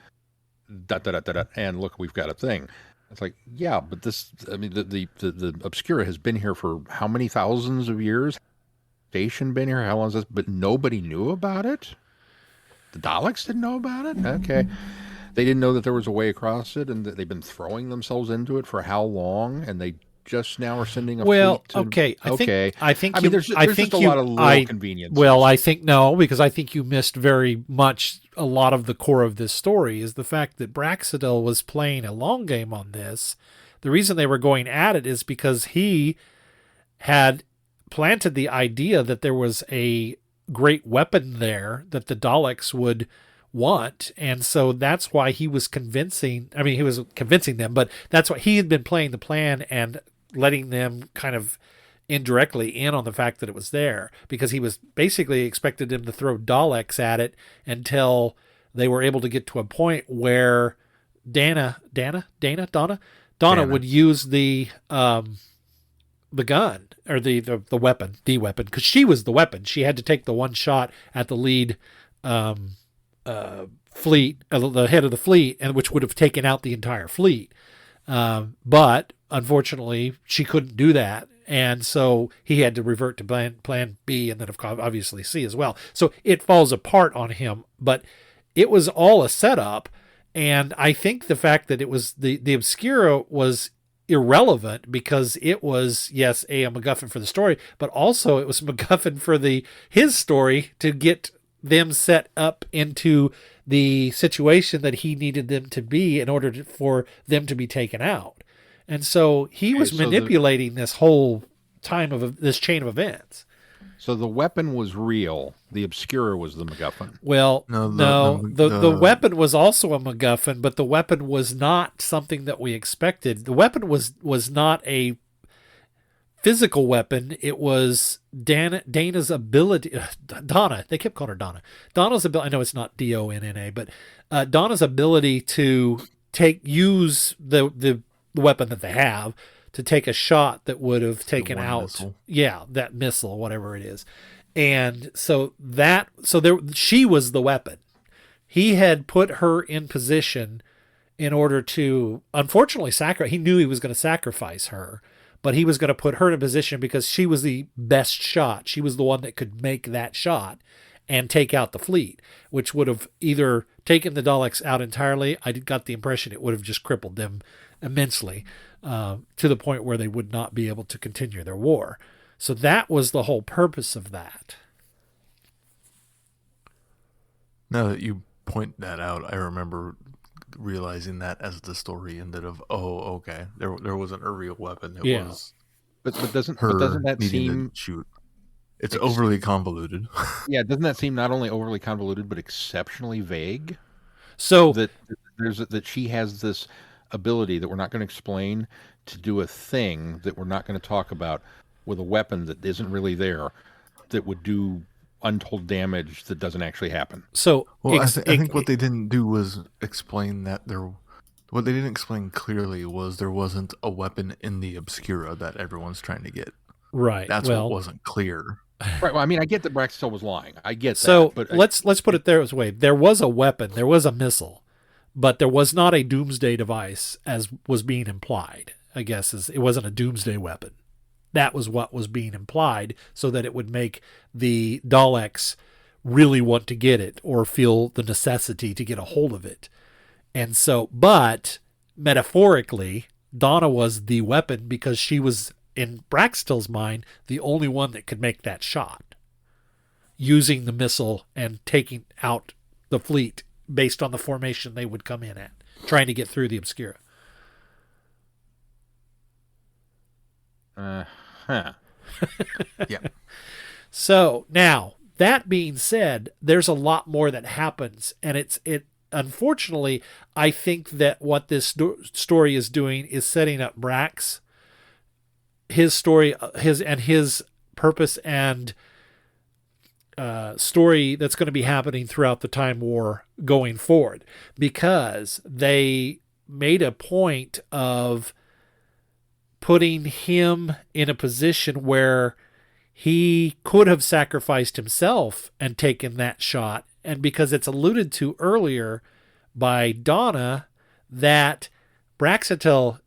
Speaker 3: And look, we've got a thing. It's like, yeah, but the Obscura has been here for how many thousands of years? Station been here? How long is this? But nobody knew about it? The Daleks didn't know about it? Okay. They didn't know that there was a way across it, and that they've been throwing themselves into it for how long, and they just now are sending a fleet to...
Speaker 1: I think
Speaker 3: there's just a lot of little convenience.
Speaker 1: Well, I think because I think you missed very much a lot of the core of this story is the fact that Braxitel was playing a long game on this. The reason they were going at it is because he had planted the idea that there was a great weapon there that the Daleks would want, and so that's why he was convincing them, but that's why he had been playing the plan and letting them kind of indirectly in on the fact that it was there, because he was basically expected them to throw Daleks at it until they were able to get to a point where Donna would use the gun or the weapon, because she was the weapon. She had to take the one shot at the lead fleet, the head of the fleet, and which would have taken out the entire fleet. But unfortunately, she couldn't do that, and so he had to revert to plan B, and then obviously C as well. So it falls apart on him, but it was all a setup, and I think the fact that it was the Obscura was irrelevant because it was, yes, a MacGuffin for the story, but also it was a MacGuffin for his story to get them set up into the situation that he needed them to be in order for them to be taken out. And so he was manipulating this whole time of this chain of events.
Speaker 3: So the weapon was real. The Obscura was the MacGuffin.
Speaker 1: Well, the weapon was also a MacGuffin, but the weapon was not something that we expected. The weapon was not a physical weapon. It was Dana's ability. Donna. They kept calling her Donna. Donna's ability. I know it's not Donna, but Donna's ability to use the weapon that they have to take a shot that would have taken out missile. Yeah, that missile, whatever it is. And so she was the weapon. He had put her in position in order to, unfortunately, he knew he was going to sacrifice her, but he was going to put her in a position because she was the best shot. She was the one that could make that shot and take out the fleet, which would have either taken the Daleks out entirely. I got the impression it would have just crippled them immensely to the point where they would not be able to continue their war. So that was the whole purpose of that.
Speaker 2: Now that you point that out, I remember realizing that as the story ended of, okay, there wasn't a real weapon. It was
Speaker 3: but doesn't that seem
Speaker 2: to shoot? It's overly convoluted.
Speaker 3: Yeah, doesn't that seem not only overly convoluted but exceptionally vague?
Speaker 1: So
Speaker 3: that she has this ability that we're not going to explain to do a thing that we're not going to talk about with a weapon that isn't really there, that would do untold damage that doesn't actually happen.
Speaker 1: So,
Speaker 2: I think what they didn't do was explain that what they didn't explain clearly was there wasn't a weapon in the Obscura that everyone's trying to get.
Speaker 1: Right.
Speaker 2: That's what wasn't clear.
Speaker 3: Right. Well, I mean, I get that Braxitel was lying. I get
Speaker 1: that.
Speaker 3: But
Speaker 1: let's put it this way. There was a weapon. There was a missile, but there was not a doomsday device as was being implied. I guess it wasn't a doomsday weapon. That was what was being implied, so that it would make the Daleks really want to get it or feel the necessity to get a hold of it. And so, but metaphorically, Donna was the weapon because she was, in Braxtel's mind, the only one that could make that shot. using the missile and taking out the fleet based on the formation they would come in at, trying to get through the Obscura.
Speaker 3: Yeah.
Speaker 1: So now, that being said, there's a lot more that happens, and it unfortunately, I think that what this story is doing is setting up Brax, his story, his purpose and story that's going to be happening throughout the Time War going forward, because they made a point of putting him in a position where he could have sacrificed himself and taken that shot. And because it's alluded to earlier by Donna that Braxitel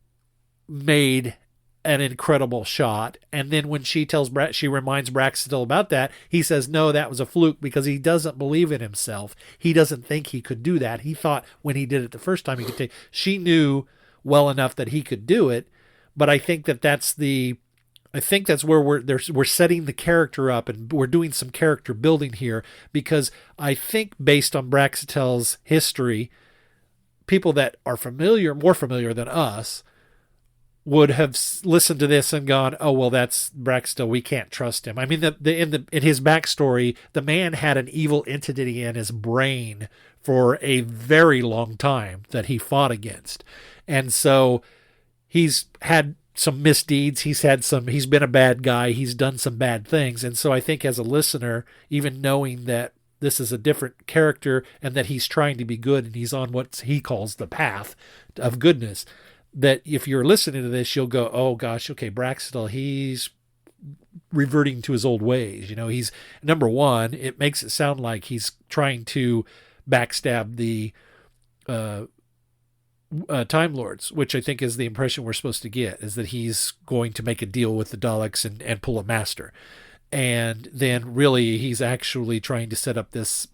Speaker 1: made an incredible shot, and then when she reminds Braxitel about that, he says, no, that was a fluke, because he doesn't believe in himself. He doesn't think he could do that. He thought when he did it the first time he could take. She knew well enough that he could do it, but I think that's where we're setting the character up, and we're doing some character building here, because I think based on Braxitel's history, people that are more familiar than us, would have listened to this and gone, oh, well, that's Braxitel, we can't trust him. I mean, in his backstory, the man had an evil entity in his brain for a very long time that he fought against. And so he's had some misdeeds. He's been a bad guy. He's done some bad things. And so I think as a listener, even knowing that this is a different character and that he's trying to be good and he's on what he calls the path of goodness, that if you're listening to this, you'll go, oh gosh, okay, Braxitel, he's reverting to his old ways. He's, number one, it makes it sound like he's trying to backstab the Time Lords, which I think is the impression we're supposed to get, is that he's going to make a deal with the Daleks and pull a master. And then really he's actually trying to set up this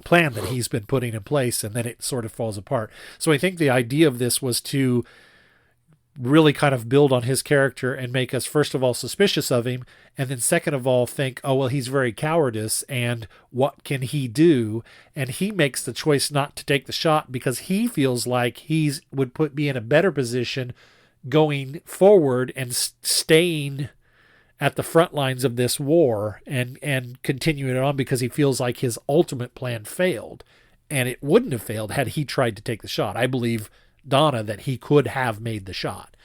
Speaker 1: plan that he's been putting in place, and then it sort of falls apart. So I think the idea of this was to really kind of build on his character and make us, first of all, suspicious of him, and then second of all, think, oh, well, he's very cowardice, and what can he do? And he makes the choice not to take the shot because he feels like would be in a better position going forward and staying at the front lines of this war and continuing it on, because he feels like his ultimate plan failed, and it wouldn't have failed had he tried to take the shot. I believe Donna that he could have made the shot.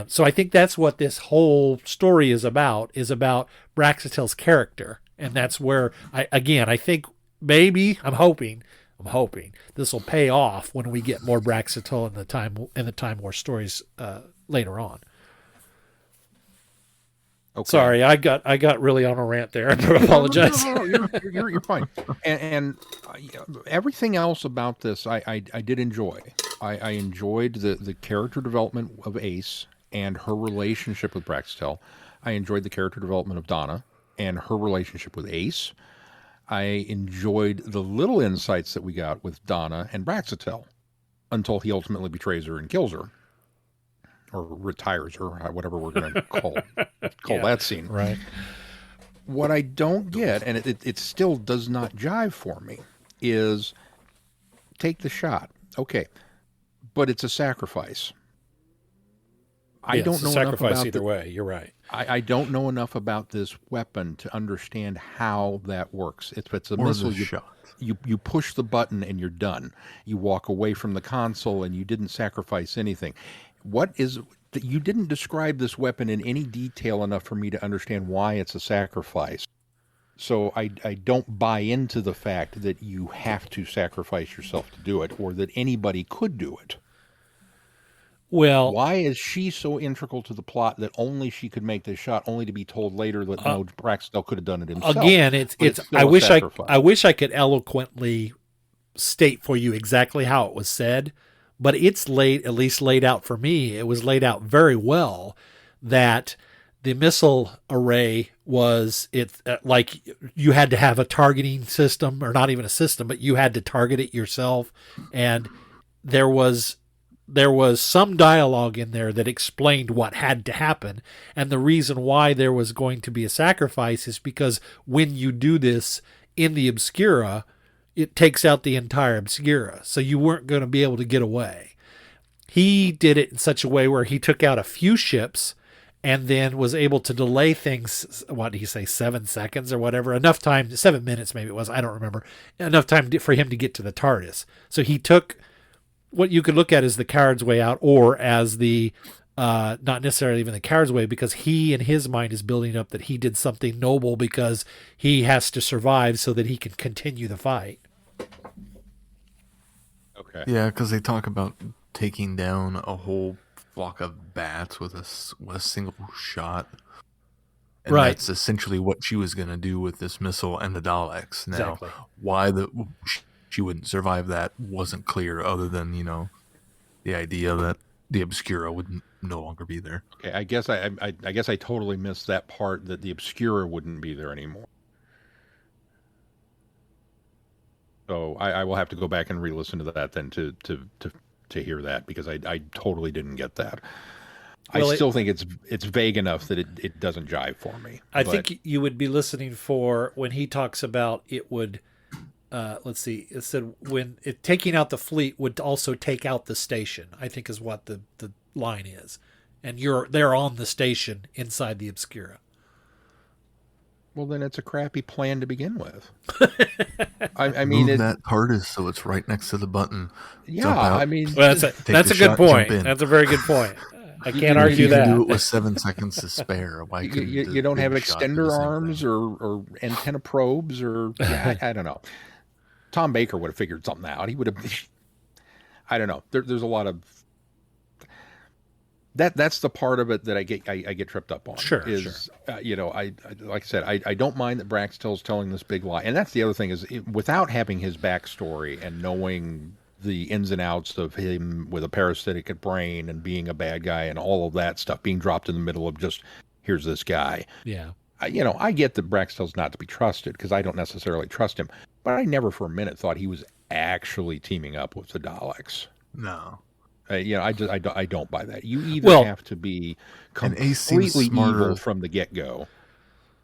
Speaker 1: So I think that's what this whole story is about Braxitel's character. And that's where I think maybe I'm hoping this will pay off when we get more Braxitel in the Time War stories later on. Okay. Sorry, I got really on a rant there. I apologize.
Speaker 3: No, you're fine. And everything else about this, I did enjoy. I enjoyed the character development of Ace and her relationship with Braxitel. I enjoyed the character development of Donna and her relationship with Ace. I enjoyed the little insights that we got with Donna and Braxitel until he ultimately betrays her and kills her. Or retires her, whatever we're going to call that scene.
Speaker 1: Right.
Speaker 3: What I don't get, and it still does not jive for me, is take the shot. Okay, but it's a sacrifice. I don't know enough about
Speaker 1: either way. You're right.
Speaker 3: I don't know enough about this weapon to understand how that works. It's a missile. You push the button and you're done. You walk away from the console and you didn't sacrifice anything. You didn't describe this weapon in any detail enough for me to understand why it's a sacrifice. So I don't buy into the fact that you have to sacrifice yourself to do it, or that anybody could do it.
Speaker 1: Well,
Speaker 3: why is she so integral to the plot that only she could make this shot, only to be told later that no, Braxitel could have done it himself?
Speaker 1: Again, it's I wish I could eloquently state for you exactly how it was said. But it's at least laid out for me. It was laid out very well that the missile array was like you had to have a targeting system, or not even a system, but you had to target it yourself. And there was there was some dialogue in there that explained what had to happen. And the reason why there was going to be a sacrifice is because when you do this in the Obscura, it takes out the entire Obscura. So you weren't going to be able to get away. He did it in such a way where he took out a few ships and then was able to delay things, what did he say, 7 seconds or whatever, enough time, 7 minutes maybe it was, I don't remember, enough time for him to get to the TARDIS. So he took what you could look at as the coward's way out, or as the, not necessarily even the coward's way, because he in his mind is building up that he did something noble because he has to survive so that he can continue the fight.
Speaker 3: Okay.
Speaker 2: Yeah, because they talk about taking down a whole flock of bats with a single shot. And
Speaker 1: right.
Speaker 2: That's essentially what she was going to do with this missile and the Daleks. Now,
Speaker 1: exactly.
Speaker 2: Why she wouldn't survive that wasn't clear, other than, the idea that the Obscura would no longer be there.
Speaker 3: Okay, I guess I totally missed that part, that the Obscura wouldn't be there anymore. So I will have to go back and re-listen to that then to hear that, because I totally didn't get that. Well, I still think it's vague enough that it doesn't jive for me.
Speaker 1: I think you would be listening for when he talks about it would, let's see, it said taking out the fleet would also take out the station, I think is what the line is. And they're on the station inside the Obscura.
Speaker 3: Well, then it's a crappy plan to begin with. I mean,
Speaker 2: move that TARDIS so it's right next to the button.
Speaker 3: Yeah, I mean,
Speaker 1: well, that's a good point. That's a very good point. I can't argue that.
Speaker 2: You do it with 7 seconds to spare. Why
Speaker 3: you don't have extender arms or antenna probes or I don't know. Tom Baker would have figured something out. He would have. I don't know. There's a lot of. That's the part of it that I get tripped up on.
Speaker 1: Sure.
Speaker 3: I like I said, I don't mind that Braxtel's telling this big lie, and that's the other thing is without having his backstory and knowing the ins and outs of him with a parasitic brain and being a bad guy and all of that stuff being dropped in the middle of just here's this guy.
Speaker 1: Yeah.
Speaker 3: I get that Braxtel's not to be trusted because I don't necessarily trust him, but I never for a minute thought he was actually teaming up with the Daleks.
Speaker 2: No.
Speaker 3: I don't buy that. You either have to be completely evil from the get-go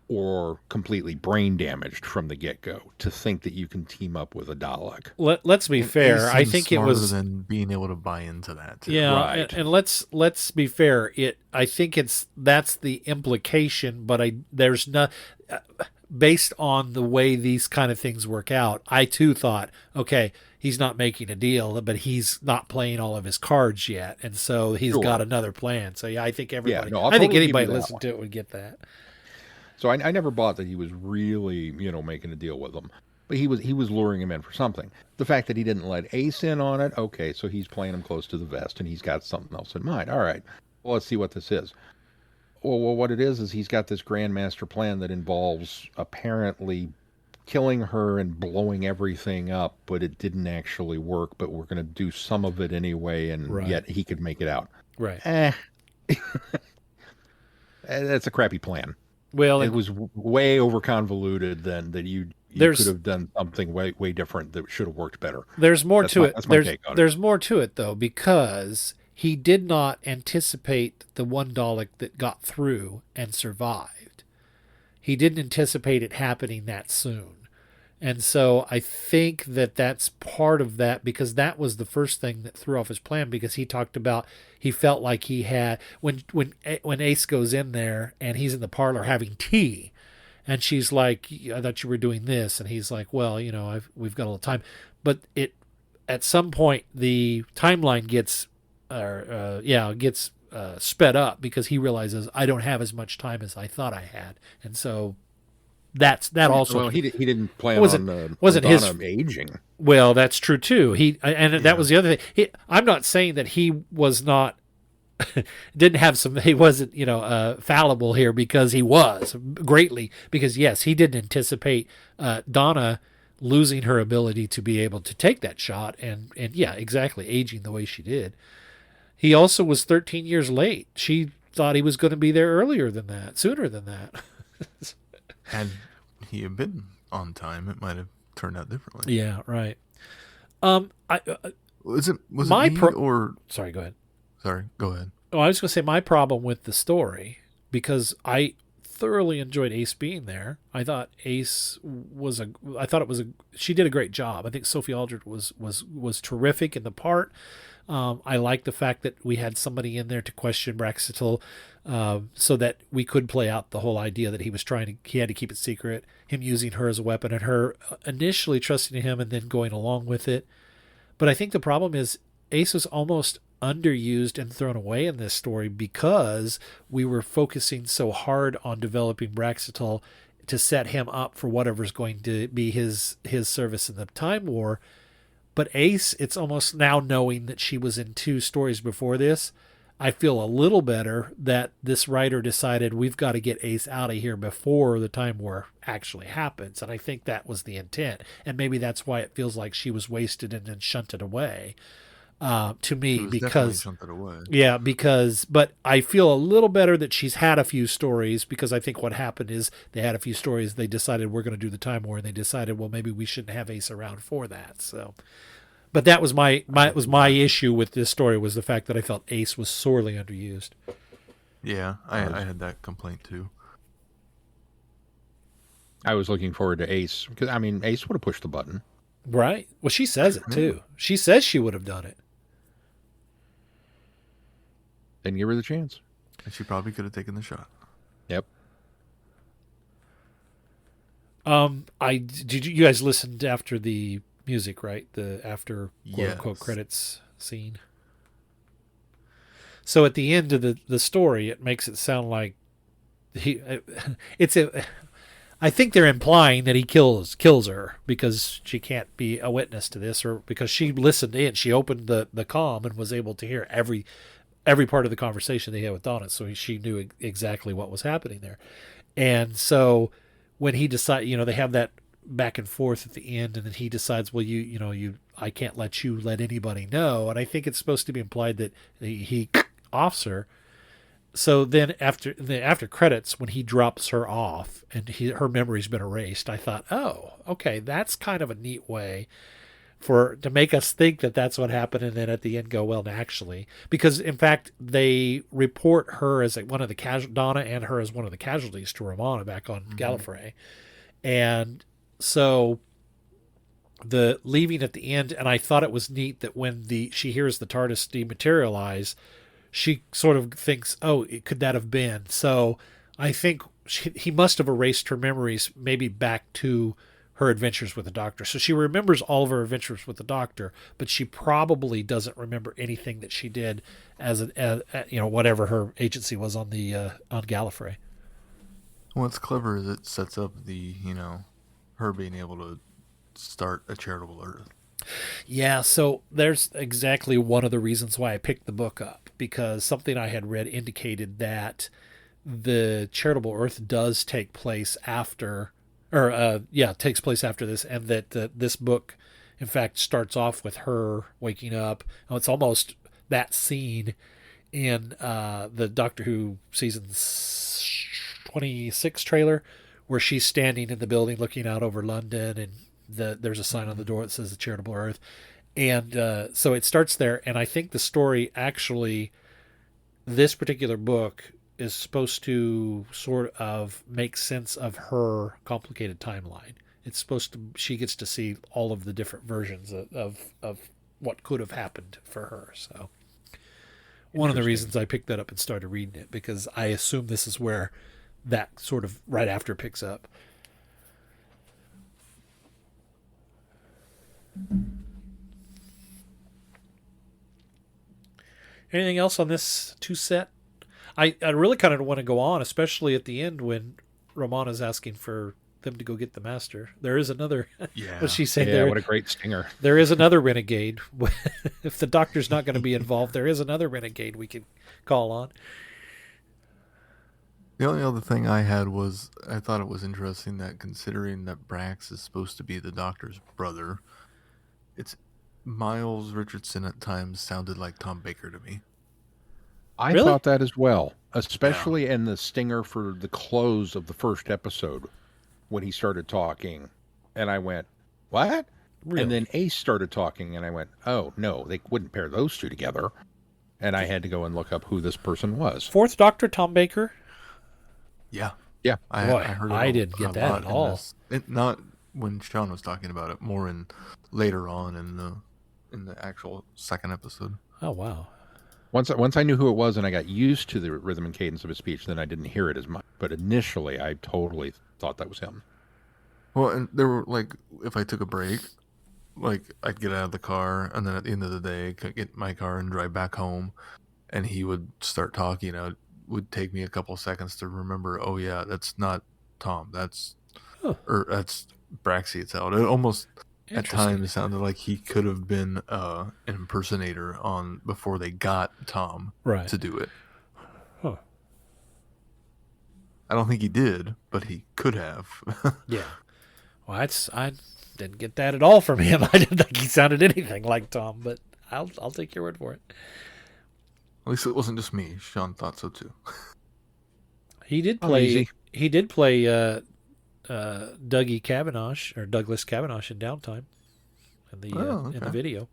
Speaker 3: or completely brain damaged from the get-go to think that you can team up with a Dalek.
Speaker 1: Let's be fair. I think it was
Speaker 2: than being able to buy into that too.
Speaker 1: Yeah,
Speaker 3: right.
Speaker 1: and let's be fair. I think that's the implication, but there's not based on the way these kind of things work out. I too thought, okay, he's not making a deal, but he's not playing all of his cards yet, and so he's got another plan. So yeah, I think everybody, I think anybody listening to it would get that.
Speaker 3: So I never bought that he was really, making a deal with them, but he was luring him in for something. The fact that he didn't let Ace in on it, okay, so he's playing him close to the vest, and he's got something else in mind. All right, well, let's see what this is. Well, what it is he's got this grand master plan that involves apparently killing her and blowing everything up, but it didn't actually work, but we're going to do some of it anyway, and yet he could make it out.
Speaker 1: Right.
Speaker 3: That's a crappy plan.
Speaker 1: Well,
Speaker 3: it was way over convoluted than that you could have done something way different that should have worked better.
Speaker 1: There's more to it.
Speaker 3: That's my take on it.
Speaker 1: There's more to it though, because he did not anticipate the one Dalek that got through and survived. He didn't anticipate it happening that soon. And so I think that's part of that, because that was the first thing that threw off his plan, because he talked about he felt like he had when Ace goes in there and he's in the parlor having tea and she's like, I thought you were doing this, and he's like, well, we've got a little time, but at some point the timeline gets sped up because he realizes I don't have as much time as I thought I had, and so that also.
Speaker 3: Well, he didn't plan on
Speaker 1: wasn't his
Speaker 3: aging.
Speaker 1: Well, that's true too. That was the other thing. I'm not saying that he was not didn't have some. He wasn't fallible here, because he was greatly, because yes, he didn't anticipate Donna losing her ability to be able to take that shot, and yeah, exactly, aging the way she did. He also was 13 years late. She thought he was going to be there sooner than that.
Speaker 2: Had he had been on time, it might have turned out differently.
Speaker 1: Yeah, right.
Speaker 2: Was it
Speaker 1: My
Speaker 2: me or...
Speaker 1: Sorry, go ahead.
Speaker 2: Sorry, go ahead.
Speaker 1: Oh, I was going to say my problem with the story, because I thoroughly enjoyed Ace being there. I thought she did a great job. I think Sophie Aldred was terrific in the part. I like the fact that we had somebody in there to question Braxital, so that we could play out the whole idea that he had to keep it secret, him using her as a weapon, and her initially trusting him and then going along with it. But I think the problem is Ace was almost underused and thrown away in this story because we were focusing so hard on developing Braxital to set him up for whatever's going to be his service in the Time War. But Ace, it's almost now, knowing that she was in 2 stories before this, I feel a little better that this writer decided we've got to get Ace out of here before the Time War actually happens. And I think that was the intent. And maybe that's why it feels like she was wasted and then shunted away. To me, because but I feel a little better that she's had a few stories, because I think what happened is they had a few stories, they decided we're going to do the Time War, and they decided, well, maybe we shouldn't have Ace around for that. So, but that was my issue with this story, was the fact that I felt Ace was sorely underused.
Speaker 2: Yeah, I had that complaint too.
Speaker 3: I was looking forward to Ace, because Ace would have pushed the button,
Speaker 1: right? Well, she says it too. She says she would have done it.
Speaker 3: Didn't give her the chance.
Speaker 2: And she probably could have taken the shot.
Speaker 3: Yep.
Speaker 1: Did you guys listen after the music, right? The after quote unquote credits scene. So at the end of the story, it makes it sound like I think they're implying that he kills her because she can't be a witness to this, or because she listened in, she opened the comm and was able to hear every part of the conversation they had with Donna, so she knew exactly what was happening there. And so when he decided, they have that back and forth at the end, and then he decides, well, I can't let you let anybody know. And I think it's supposed to be implied that he offs her. So then after credits, when he drops her off and her memory's been erased, I thought, oh, okay, that's kind of a neat way to make us think that that's what happened, and then at the end go, well, actually, because in fact they report her as one of the Donna and her as one of the casualties to Romana back on Gallifrey, and so the leaving at the end, and I thought it was neat that when she hears the TARDIS dematerialize, she sort of thinks, oh, could that have been? So I think he must have erased her memories, maybe back to her adventures with the Doctor. So she remembers all of her adventures with the Doctor, but she probably doesn't remember anything that she did as whatever her agency was on Gallifrey.
Speaker 2: What's clever is it sets up her being able to start a charitable Earth.
Speaker 1: Yeah, so there's exactly one of the reasons why I picked the book up, because something I had read indicated that the charitable Earth does take place after takes place after this, and that this book, in fact, starts off with her waking up. Oh, it's almost that scene in the Doctor Who season 26 trailer, where she's standing in the building looking out over London, and there's a sign on the door that says the Charitable Earth, and so it starts there. And I think the story, actually, this particular book is supposed to sort of make sense of her complicated timeline. It's supposed to, she gets to see all of the different versions of what could have happened for her. So one of the reasons I picked that up and started reading it, because I assume this is where that sort of right after picks up. Anything else on this 2 set? I really kind of want to go on, especially at the end when Romana's asking for them to go get the master. There is another.
Speaker 2: Yeah.
Speaker 1: What's she saying?
Speaker 3: Yeah,
Speaker 1: there,
Speaker 3: what a great stinger.
Speaker 1: There is another renegade. If the Doctor's not going to be involved, there is another renegade we could call on.
Speaker 2: The only other thing I had was, I thought it was interesting that, considering that Brax is supposed to be the Doctor's brother, it's Miles Richardson at times sounded like Tom Baker to me.
Speaker 3: I thought that as well, especially in the stinger for the close of the first episode when he started talking. And I went, what?
Speaker 1: Really?
Speaker 3: And then Ace started talking, and I went, oh, no, they wouldn't pair those two together. And I had to go and look up who this person was.
Speaker 1: Fourth Doctor, Tom Baker?
Speaker 2: Yeah.
Speaker 3: Yeah.
Speaker 1: I didn't get that at all.
Speaker 2: Not when Sean was talking about it, more in later on in the actual second episode.
Speaker 1: Oh, wow.
Speaker 3: Once I knew who it was and I got used to the rhythm and cadence of his speech, then I didn't hear it as much. But initially, I totally thought that was him.
Speaker 2: Well, and there were, like, if I took a break, like, I'd get out of the car, and then at the end of the day, I'd get in my car and drive back home, and he would start talking. It would take me a couple seconds to remember, oh, yeah, that's not Tom. That's Braxy. It almost, at times, sounded like he could have been an impersonator before they got Tom to do it.
Speaker 1: Huh.
Speaker 2: I don't think he did, but he could have.
Speaker 1: Yeah. Well, I didn't get that at all from him. I didn't think he sounded anything like Tom, but I'll take your word for it.
Speaker 2: At least it wasn't just me. Sean thought so too.
Speaker 1: He did play. He did play Dougie Cabinosh or Douglas Cabinosh in Downtime in the video.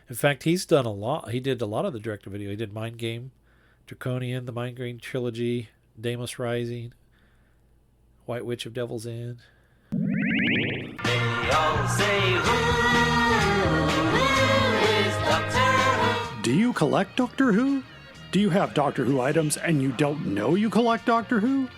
Speaker 1: In fact, he's done a lot. He did a lot of the direct-to-video. He did Mind Game, Draconian, the Mind Game trilogy, Deimos Rising, White Witch of Devil's End.
Speaker 15: They all say, who is Doctor Who?
Speaker 16: Do you collect Doctor Who? Do you have Doctor Who items and you don't know you collect Doctor Who?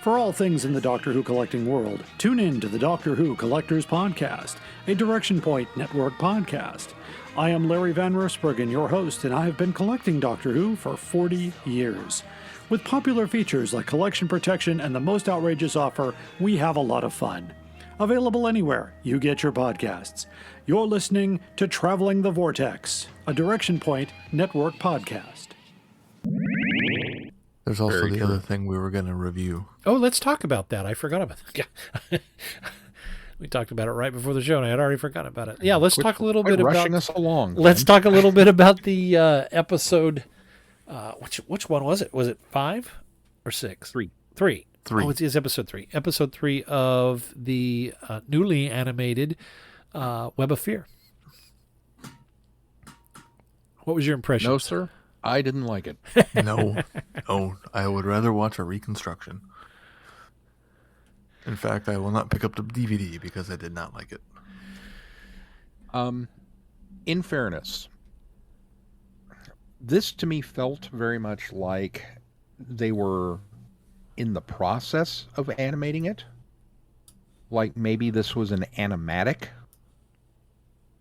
Speaker 16: For all things in the Doctor Who collecting world, tune in to the Doctor Who Collectors Podcast, a Direction Point Network podcast. I am Larry Van Rosbergen, your host, and I have been collecting Doctor Who for 40 years. With popular features like collection protection and the most outrageous offer, we have a lot of fun. Available anywhere you get your podcasts. You're listening to Traveling the Vortex, a Direction Point Network podcast.
Speaker 2: There's also the other thing we were going to review.
Speaker 1: Oh, let's talk about that. I forgot about that. We talked about it right before the show, and I had already forgotten about it. Yeah, let's talk a little bit about...
Speaker 3: rushing us along.
Speaker 1: Let's talk a little bit about the episode... which one was it? Was it 5 or 6? 3. Oh, it's episode 3. Episode 3 of the newly animated Web of Fear. What was your impression?
Speaker 3: No, sir. I didn't like it.
Speaker 2: No. Oh, I would rather watch a reconstruction. In fact, I will not pick up the DVD because I did not like it.
Speaker 3: In fairness, this to me felt very much like they were in the process of animating it. Like maybe this was an animatic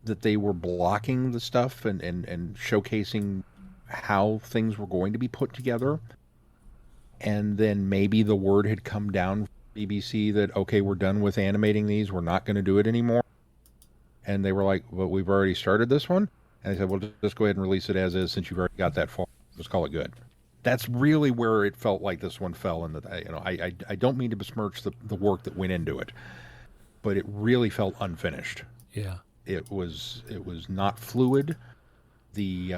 Speaker 3: that they were blocking the stuff and showcasing how things were going to be put together. And then maybe the word had come down from BBC that, okay, we're done with animating these. We're not going to do it anymore. And they were like, well, we've already started this one. And they said, well, just go ahead and release it as is since you've already got that far. Let's call it good. That's really where it felt like this one fell. And I don't mean to besmirch the work that went into it, but it really felt unfinished.
Speaker 1: Yeah.
Speaker 3: It was not fluid. The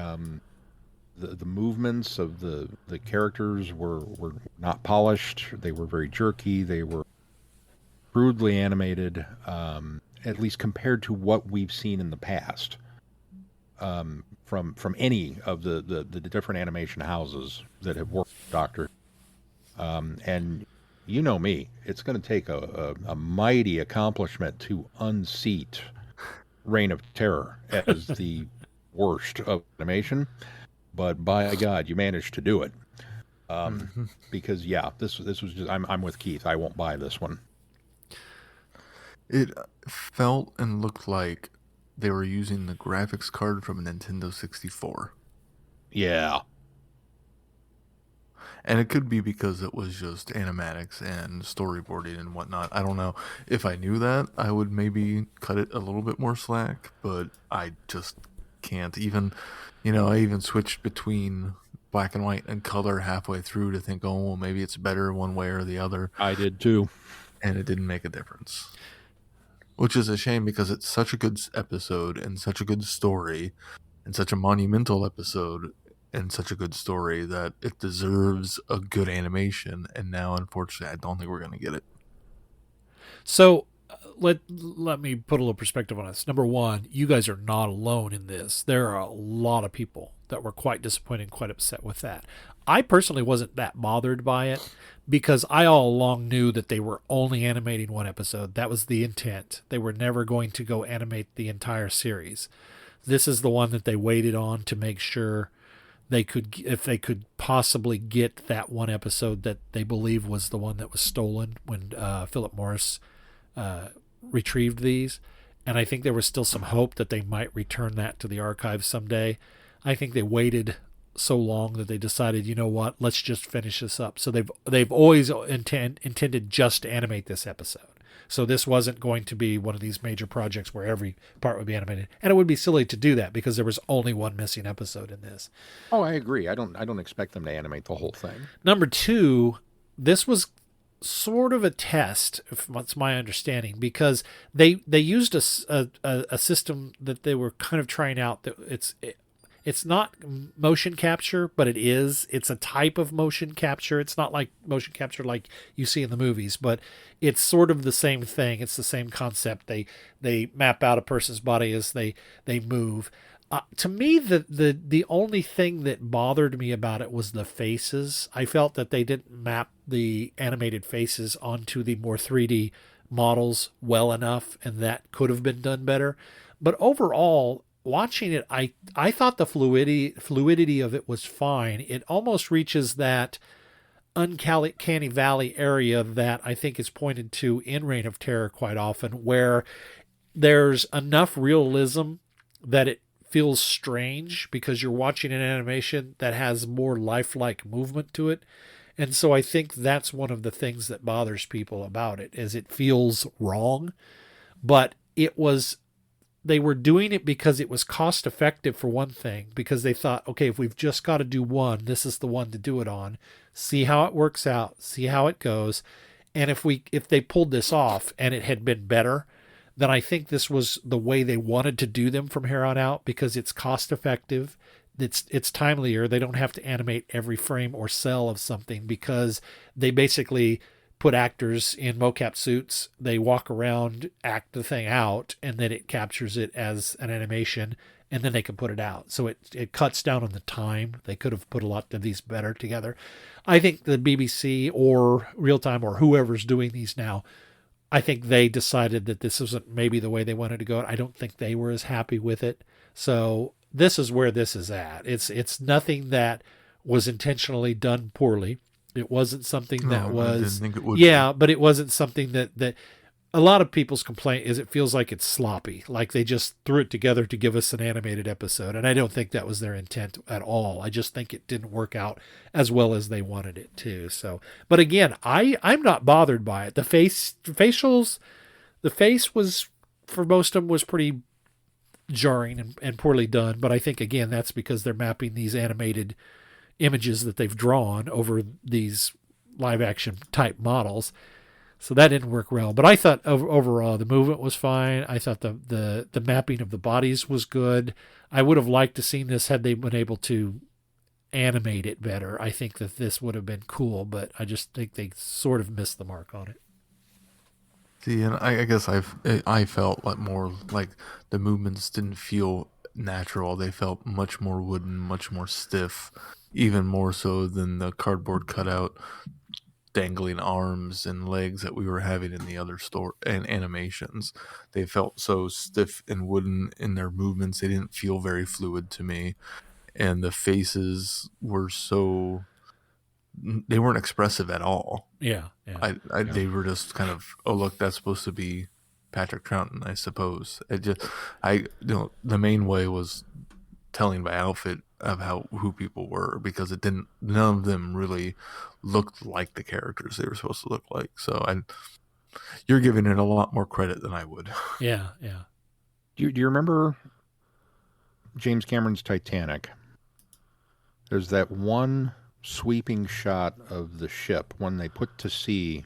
Speaker 3: movements of the characters were not polished. They were very jerky. They were crudely animated, at least compared to what we've seen in the past from any of the different animation houses that have worked with Doctor. And you know me, it's going to take a mighty accomplishment to unseat Reign of Terror as the worst of animation. But by God, you managed to do it. Because this was just I'm with Keith. I won't buy this one.
Speaker 2: It felt and looked like they were using the graphics card from a Nintendo 64.
Speaker 3: Yeah.
Speaker 2: And it could be because it was just animatics and storyboarding and whatnot. I don't know. If I knew that, I would maybe cut it a little bit more slack, but I just can't. Even, I even switched between black and white and color halfway through to think, oh, well, maybe it's better one way or the other.
Speaker 3: I did too.
Speaker 2: And it didn't make a difference. Which is a shame because it's such a good episode and such a good story and such a monumental episode and such a good story that it deserves a good animation. And now, unfortunately, I don't think we're going to get it.
Speaker 1: So let me put a little perspective on this. Number one, you guys are not alone in this. There are a lot of people that were quite disappointed and quite upset with that. I personally wasn't that bothered by it because I all along knew that they were only animating one episode. That was the intent. They were never going to go animate the entire series. This is the one that they waited on to make sure they could, if they could possibly get that one episode that they believe was the one that was stolen when Philip Morris retrieved these. And I think there was still some hope that they might return that to the archives someday. I think they waited so long that they decided, you know what, let's just finish this up. So they've always intended just to animate this episode. So this wasn't going to be one of these major projects where every part would be animated. And it would be silly to do that because there was only one missing episode in this.
Speaker 3: Oh, I agree. I don't expect them to animate the whole thing.
Speaker 1: Number two, this was sort of a test, if that's my understanding, because they used a system that they were kind of trying out. That it's not motion capture, but it's a type of motion capture. It's not like motion capture like you see in the movies, but it's sort of the same thing. It's the same concept. They map out a person's body as they move. To me, the only thing that bothered me about it was the faces. I felt that they didn't map the animated faces onto the more 3D models well enough, and that could have been done better. But overall, watching it, I thought the fluidity of it was fine. It almost reaches that uncanny valley area that I think is pointed to in Reign of Terror quite often, where there's enough realism that it feels strange because you're watching an animation that has more lifelike movement to it. And so I think that's one of the things that bothers people about it, is it feels wrong. But they were doing it because it was cost effective for one thing, because they thought, okay, if we've just got to do one, this is the one to do it on. See how it works out, see how it goes. And if they pulled this off and it had been better, then I think this was the way they wanted to do them from here on out, because it's cost effective. It's timelier. They don't have to animate every frame or cell of something, because they basically put actors in mocap suits. They walk around, act the thing out, and then it captures it as an animation, and then they can put it out. So it cuts down on the time. They could have put a lot of these better together. I think the BBC or Real Time or whoever's doing these now, I think they decided that this isn't maybe the way they wanted to go. I don't think they were as happy with it. So this is where this is at. It's nothing that was intentionally done poorly. It wasn't something that was,
Speaker 2: I didn't think it would
Speaker 1: yeah, but it wasn't something that a lot of people's complaint is it feels like it's sloppy, like they just threw it together to give us an animated episode. And I don't think that was their intent at all. I just think it didn't work out as well as they wanted it to. So, but again, I'm not bothered by it. The facials, the face was, for most of them, was pretty jarring and poorly done. But I think, again, that's because they're mapping these animated images that they've drawn over these live action type models. So that didn't work well. But I thought overall the movement was fine. I thought the mapping of the bodies was good. I would have liked to seen this had they been able to animate it better. I think that this would have been cool, but I just think they sort of missed the mark on it.
Speaker 2: See, and I guess I felt like more like the movements didn't feel natural. They felt much more wooden, much more stiff, even more so than the cardboard cutout dangling arms and legs that we were having in the other store and animations. They felt so stiff and wooden in their movements. They didn't feel very fluid to me. And the faces were they weren't expressive at all.
Speaker 1: Yeah.
Speaker 2: They were just kind of, oh, look, that's supposed to be Patrick Troughton, I suppose. The main way was telling by outfit of who people were, because none of them really looked like the characters they were supposed to look like. So you're giving it a lot more credit than I would.
Speaker 1: Yeah.
Speaker 3: Do you remember James Cameron's Titanic? There's that one sweeping shot of the ship when they put to sea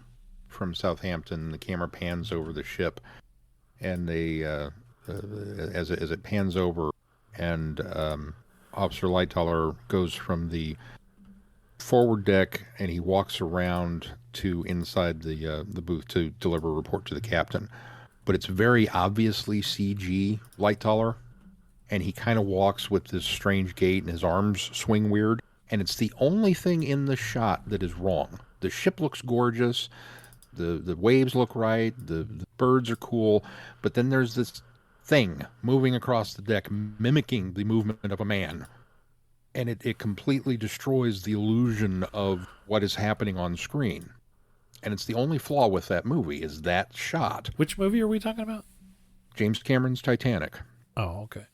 Speaker 3: from Southampton. The camera pans over the ship, and they as it pans over, and Officer Lightoller goes from the forward deck and he walks around to inside the booth to deliver a report to the captain. but it's very obviously CG Lightoller, and he kind of walks with this strange gait and his arms swing weird, and it's the only thing in the shot that is wrong. The ship looks gorgeous, the waves look right, the birds are cool, but then there's this thing moving across the deck mimicking the movement of a man, and it completely destroys the illusion of what is happening on screen. And it's the only flaw with that movie is that shot.
Speaker 1: Which movie are we talking about?
Speaker 3: James Cameron's Titanic.
Speaker 1: Oh, okay.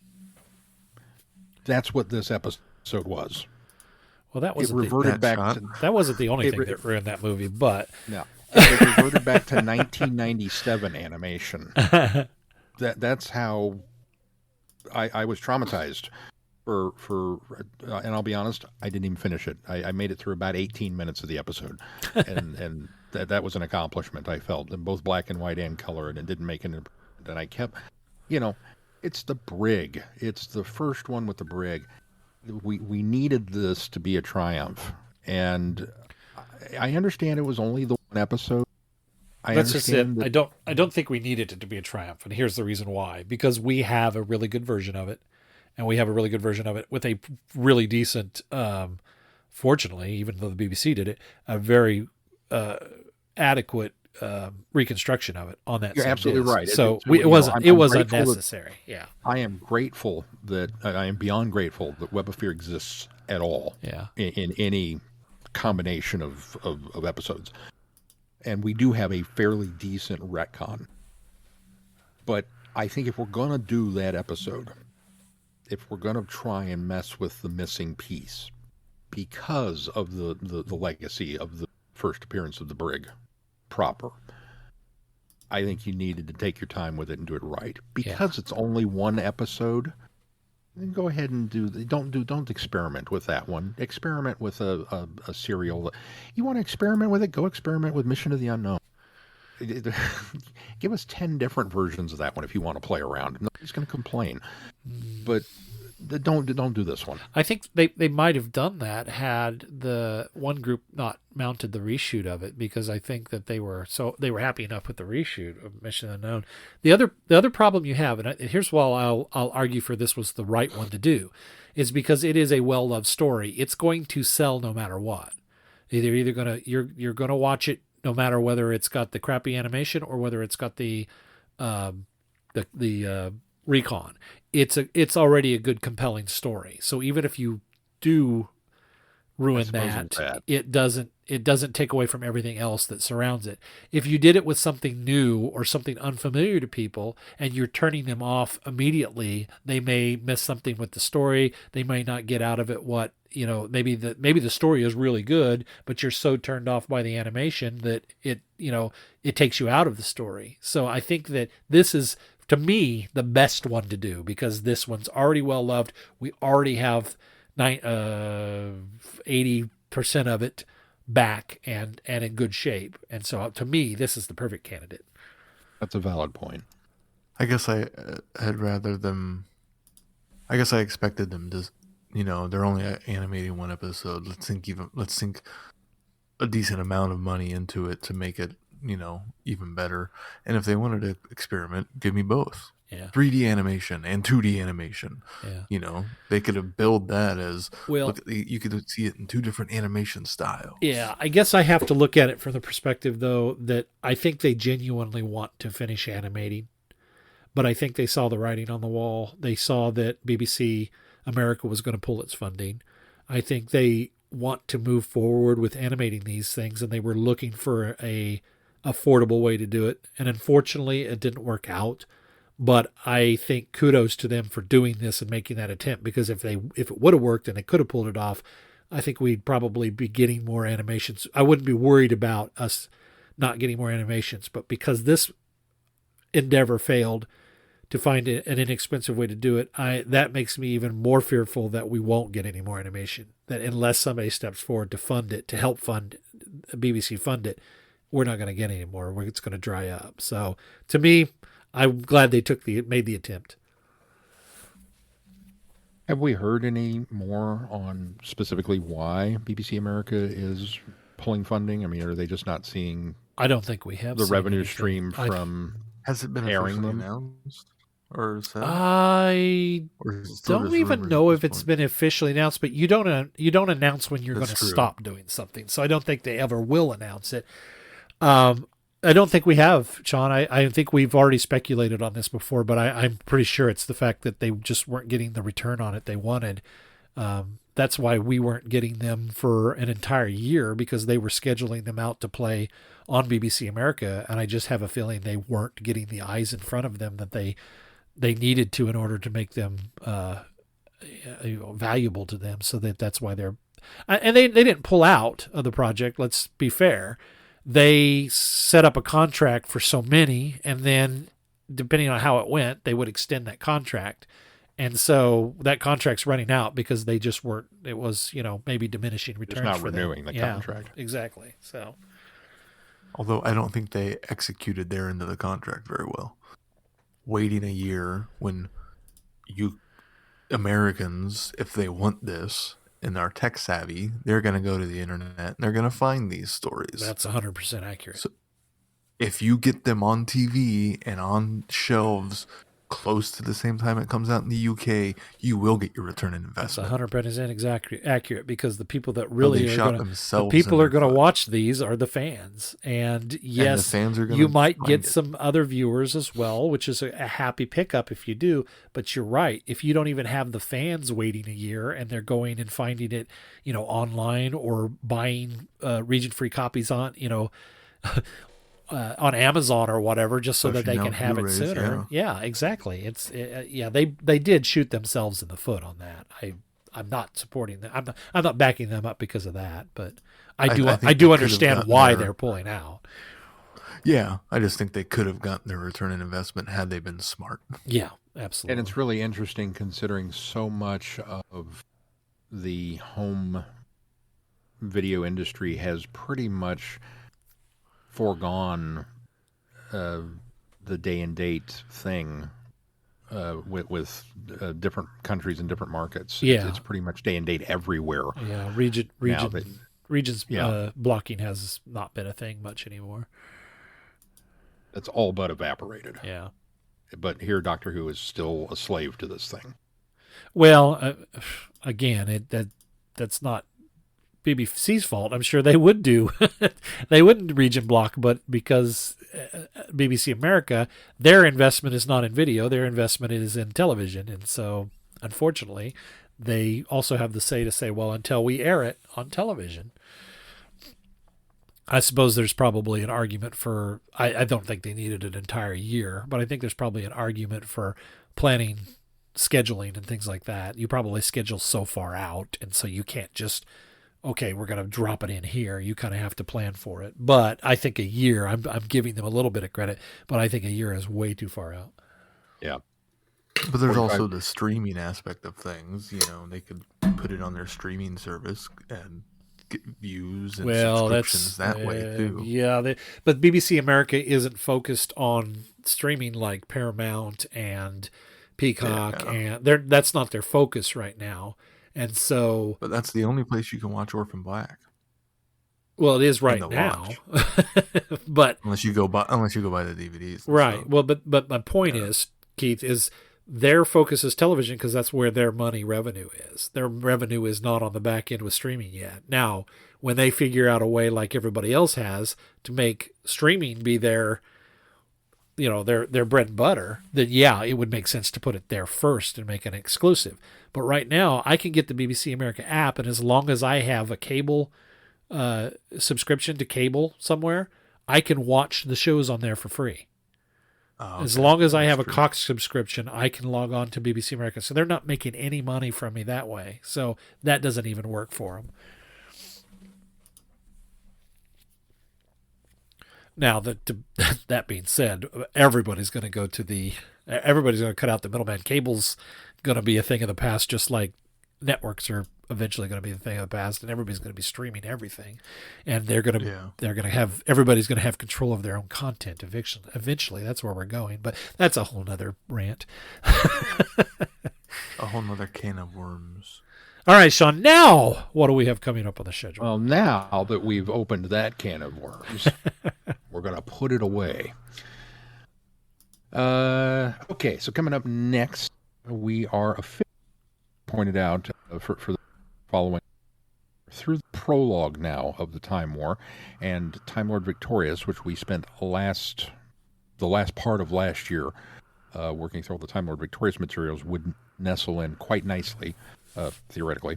Speaker 3: That's what this episode was.
Speaker 1: Well, that wasn't
Speaker 3: that
Speaker 1: wasn't the only thing that ruined that movie, but
Speaker 3: no, it reverted back to 1997 animation. That's how I was traumatized for and I'll be honest, I didn't even finish it. I made it through about 18 minutes of the episode, and that was an accomplishment. I felt in both black and white and color, and it didn't make an. And I kept, it's the brig. It's the first one with the brig. We needed this to be a triumph, and I understand it was only the one episode.
Speaker 1: That's just it. I don't think we needed it to be a triumph, and here's the reason why: because we have a really good version of it, and we have a really good version of it with a really decent. Fortunately, even though the BBC did it, a very adequate reconstruction of it on that.
Speaker 3: You're absolutely
Speaker 1: disc.
Speaker 3: right.
Speaker 1: So it was unnecessary. Yeah,
Speaker 3: I am grateful that I am beyond grateful that Web of Fear exists at all.
Speaker 1: Yeah,
Speaker 3: in any combination of episodes, and we do have a fairly decent retcon. But I think if we're going to do that episode, if we're going to try and mess with the missing piece, because of the legacy of the first appearance of the brig proper, I think you needed to take your time with it and do it right. Because it's only one episode, then go ahead and don't experiment with that one. Experiment with a serial. You want to experiment with it? Go experiment with Mission to the Unknown. Give us 10 different versions of that one if you want to play around. Nobody's going to complain. But don't do this one.
Speaker 1: I think they might have done that had the one group not mounted the reshoot of it, because I think that they were happy enough with the reshoot of Mission Unknown. The other problem you have, and here's why I'll argue for this was the right one to do, is because it is a well-loved story. It's going to sell no matter what. You're gonna watch it no matter whether it's got the crappy animation or whether it's got the recon. It's already a good, compelling story. So even if you do ruin that, it doesn't take away from everything else that surrounds it. If you did it with something new or something unfamiliar to people and you're turning them off immediately, they may miss something with the story. They may not get out of it what, maybe the story is really good, but you're so turned off by the animation that it takes you out of the story. So I think that this is, to me, the best one to do, because this one's already well loved. We already have 80% of it back and in good shape. And so to me, this is the perfect candidate.
Speaker 3: That's a valid point.
Speaker 2: I guess I had rather them. I guess I expected them to, they're only animating one episode. Let's sink a decent amount of money into it to make it, even better. And if they wanted to experiment, give me both.
Speaker 1: Yeah.
Speaker 2: 3D animation and 2D animation.
Speaker 1: Yeah.
Speaker 2: They could have billed that as,
Speaker 1: well,
Speaker 2: you could see it in two different animation styles.
Speaker 1: Yeah, I guess I have to look at it from the perspective, though, that I think they genuinely want to finish animating. But I think they saw the writing on the wall. They saw that BBC America was going to pull its funding. I think they want to move forward with animating these things, and they were looking for a affordable way to do it. And unfortunately, it didn't work out. But I think kudos to them for doing this and making that attempt, because if it would have worked and they could have pulled it off, I think we'd probably be getting more animations. I wouldn't be worried about us not getting more animations, but because this endeavor failed to find an inexpensive way to do it, that makes me even more fearful that we won't get any more animation. That unless somebody steps forward to fund it, to help fund BBC fund it, we're not going to get any more. It's going to dry up. So to me, I'm glad they made the attempt.
Speaker 3: Have we heard any more on specifically why BBC America is pulling funding? I mean, are they just not seeing?
Speaker 1: I don't think we have
Speaker 3: the
Speaker 1: seen
Speaker 3: revenue
Speaker 1: anything.
Speaker 3: stream from
Speaker 2: Has it been
Speaker 3: airing
Speaker 2: officially
Speaker 3: them?
Speaker 2: announced? Or said?
Speaker 1: I
Speaker 2: Or is it still
Speaker 1: don't
Speaker 2: just
Speaker 1: even
Speaker 2: rumors
Speaker 1: know
Speaker 2: at
Speaker 1: if
Speaker 2: this
Speaker 1: it's
Speaker 2: point?
Speaker 1: been officially announced, but you don't announce when you're going
Speaker 2: That's
Speaker 1: to
Speaker 2: true.
Speaker 1: stop doing something. So I don't think they ever will announce it. I don't think we have, Sean. I think we've already speculated on this before, but I'm pretty sure it's the fact that they just weren't getting the return on it they wanted. That's why we weren't getting them for an entire year, because they were scheduling them out to play on BBC America, and I just have a feeling they weren't getting the eyes in front of them that they needed to in order to make them valuable to them. So that's why they're, and they didn't pull out of the project. Let's be fair. They set up a contract for so many, and then depending on how it went, they would extend that contract. And so that contract's running out because they just weren't, it was, maybe diminishing returns.
Speaker 3: It's not
Speaker 1: for them.
Speaker 3: renewing the contract.
Speaker 1: Exactly. So,
Speaker 2: Although I don't think they executed their end of the contract very well. Waiting a year when you Americans, if they want this and are tech savvy, they're going to go to the internet and they're going to find these stories.
Speaker 1: That's 100% accurate.
Speaker 2: So if you get them on TV and on shelves close to the same time it comes out in the UK, you will get your return on investment.
Speaker 1: That's 100% accurate, because the people that really are
Speaker 2: going
Speaker 1: to watch these are the fans. And yes,
Speaker 2: and the fans are
Speaker 1: you might get some other viewers as well, which is a happy pickup if you do. But you're right. If you don't even have the fans waiting a year and they're going and finding it, online or buying region-free copies on, on Amazon or whatever, just so that they can have it sooner. Yeah, exactly. They did shoot themselves in the foot on that. I'm not supporting them. I'm not backing them up because of that, but I do understand why they're pulling out.
Speaker 2: Yeah, I just think they could have gotten their return on investment had they been smart.
Speaker 1: Yeah, absolutely.
Speaker 3: And it's really interesting considering so much of the home video industry has pretty much foregone the day and date thing with different countries and different markets.
Speaker 1: Yeah.
Speaker 3: It's pretty much day and date everywhere.
Speaker 1: Yeah, regions blocking has not been a thing much anymore.
Speaker 3: That's all but evaporated.
Speaker 1: Yeah.
Speaker 3: But here, Doctor Who is still a slave to this thing.
Speaker 1: Well, again, that's not BBC's fault. I'm sure they would do. They wouldn't region block, but because BBC America, their investment is not in video, their investment is in television. And so, unfortunately, they also have the say to say, well, until we air it on television. I suppose there's probably an argument for, I don't think they needed an entire year, but I think there's probably an argument for planning, scheduling, and things like that. You probably schedule so far out, and so you can't just, okay, we're going to drop it in here. You kind of have to plan for it. But I think a year, I'm giving them a little bit of credit, but I think a year is way too far out.
Speaker 3: Yeah.
Speaker 2: But there's also the streaming aspect of things. They could put it on their streaming service and get views and subscriptions that way too.
Speaker 1: Yeah, but BBC America isn't focused on streaming like Paramount and Peacock, and that's not their focus right now. And so,
Speaker 2: but that's the only place you can watch Orphan Black.
Speaker 1: Well, it is right now, but
Speaker 2: unless you go buy the DVDs,
Speaker 1: right?
Speaker 2: Stuff.
Speaker 1: Well, but my point is, Keith, is their focus is television because that's where their revenue is. Their revenue is not on the back end with streaming yet. Now, when they figure out a way like everybody else has to make streaming be their bread and butter, then yeah, it would make sense to put it there first and make an exclusive. But right now, I can get the BBC America app, and as long as I have a cable subscription to cable somewhere, I can watch the shows on there for free. Oh, okay. As long as I have a Cox subscription, I can log on to BBC America. So they're not making any money from me that way. So that doesn't even work for them. Now, that being said, everybody's going to cut out the middleman. Cable's going to be a thing of the past, just like networks are eventually going to be the thing of the past, and everybody's going to be streaming everything, and everybody's going to have control of their own content. Eventually, that's where we're going. But that's a whole nother rant.
Speaker 2: A whole nother can of worms.
Speaker 1: All right, Sean, now what do we have coming up on the schedule?
Speaker 3: Well, now that we've opened that can of worms, we're going to put it away. Okay, so coming up next, we are officially pointed out for the following through the prologue now of the Time War and Time Lord Victorious, which we spent the last part of last year working through all the Time Lord Victorious materials, would nestle in quite nicely, theoretically,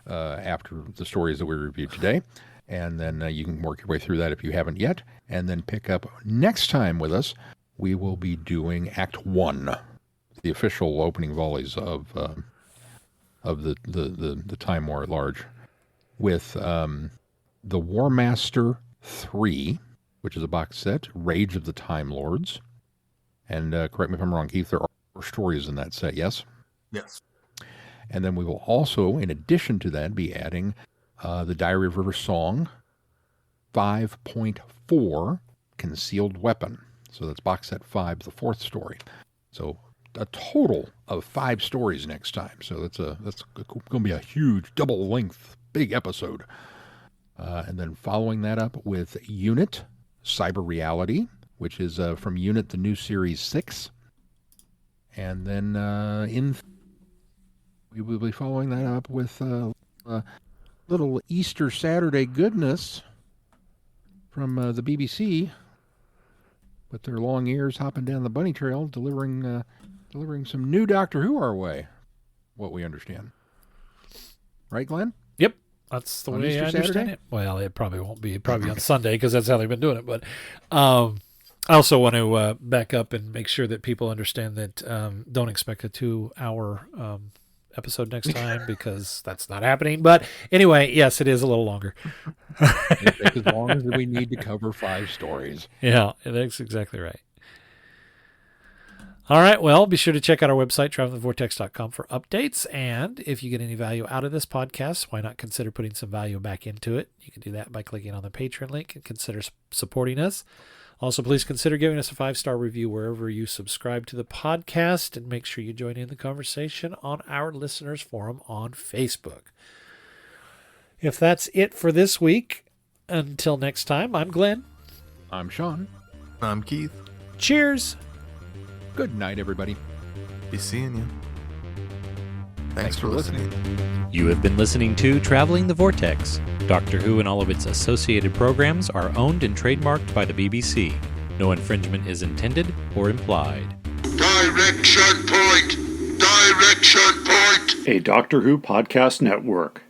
Speaker 3: after the stories that we reviewed today. And then you can work your way through that if you haven't yet, and then pick up next time with us. We will be doing Act 1, the official opening volleys of the Time War at large, with the War Master 3, which is a box set, Rage of the Time Lords. And correct me if I'm wrong, Keith, there are 4 stories in that set, yes?
Speaker 2: Yes.
Speaker 3: And then we will also, in addition to that, be adding the Diary of River Song 5.4, Concealed Weapon. So that's box set 5, the 4th story. So a total of 5 stories next time. So that's going to be a huge double-length, big episode. And then following that up with Unit, Cyber Reality, which is from Unit, the new Series 6. And then we will be following that up with little Easter Saturday goodness from the BBC, with their long ears hopping down the bunny trail, delivering some new Doctor Who our way, what we understand. Right, Glenn?
Speaker 1: Yep, that's the way
Speaker 3: Easter
Speaker 1: I understand
Speaker 3: Saturday?
Speaker 1: it. Well, it probably won't be. Probably on Sunday, because that's how they've been doing it. But I also want to back up and make sure that people understand that don't expect a 2-hour episode next time, because that's not happening. But anyway, yes, it is a little longer.
Speaker 3: It takes as long as we need to cover 5 stories.
Speaker 1: Yeah, that's exactly right. All right, well, be sure to check out our website, travelingthevortex.com, for updates. And if you get any value out of this podcast, why not consider putting some value back into it? You can do that by clicking on the Patreon link and consider supporting us. Also, please consider giving us a 5-star review wherever you subscribe to the podcast, and make sure you join in the conversation on our listeners forum on Facebook. If that's it for this week, until next time, I'm Glenn.
Speaker 3: I'm Sean.
Speaker 2: I'm Keith.
Speaker 1: Cheers.
Speaker 3: Good night, everybody.
Speaker 2: Be seeing you. Thanks for listening.
Speaker 17: You have been listening to Traveling the Vortex. Doctor Who and all of its associated programs are owned and trademarked by the BBC. No infringement is intended or implied.
Speaker 18: Direction point! Direction point!
Speaker 16: A Doctor Who podcast network.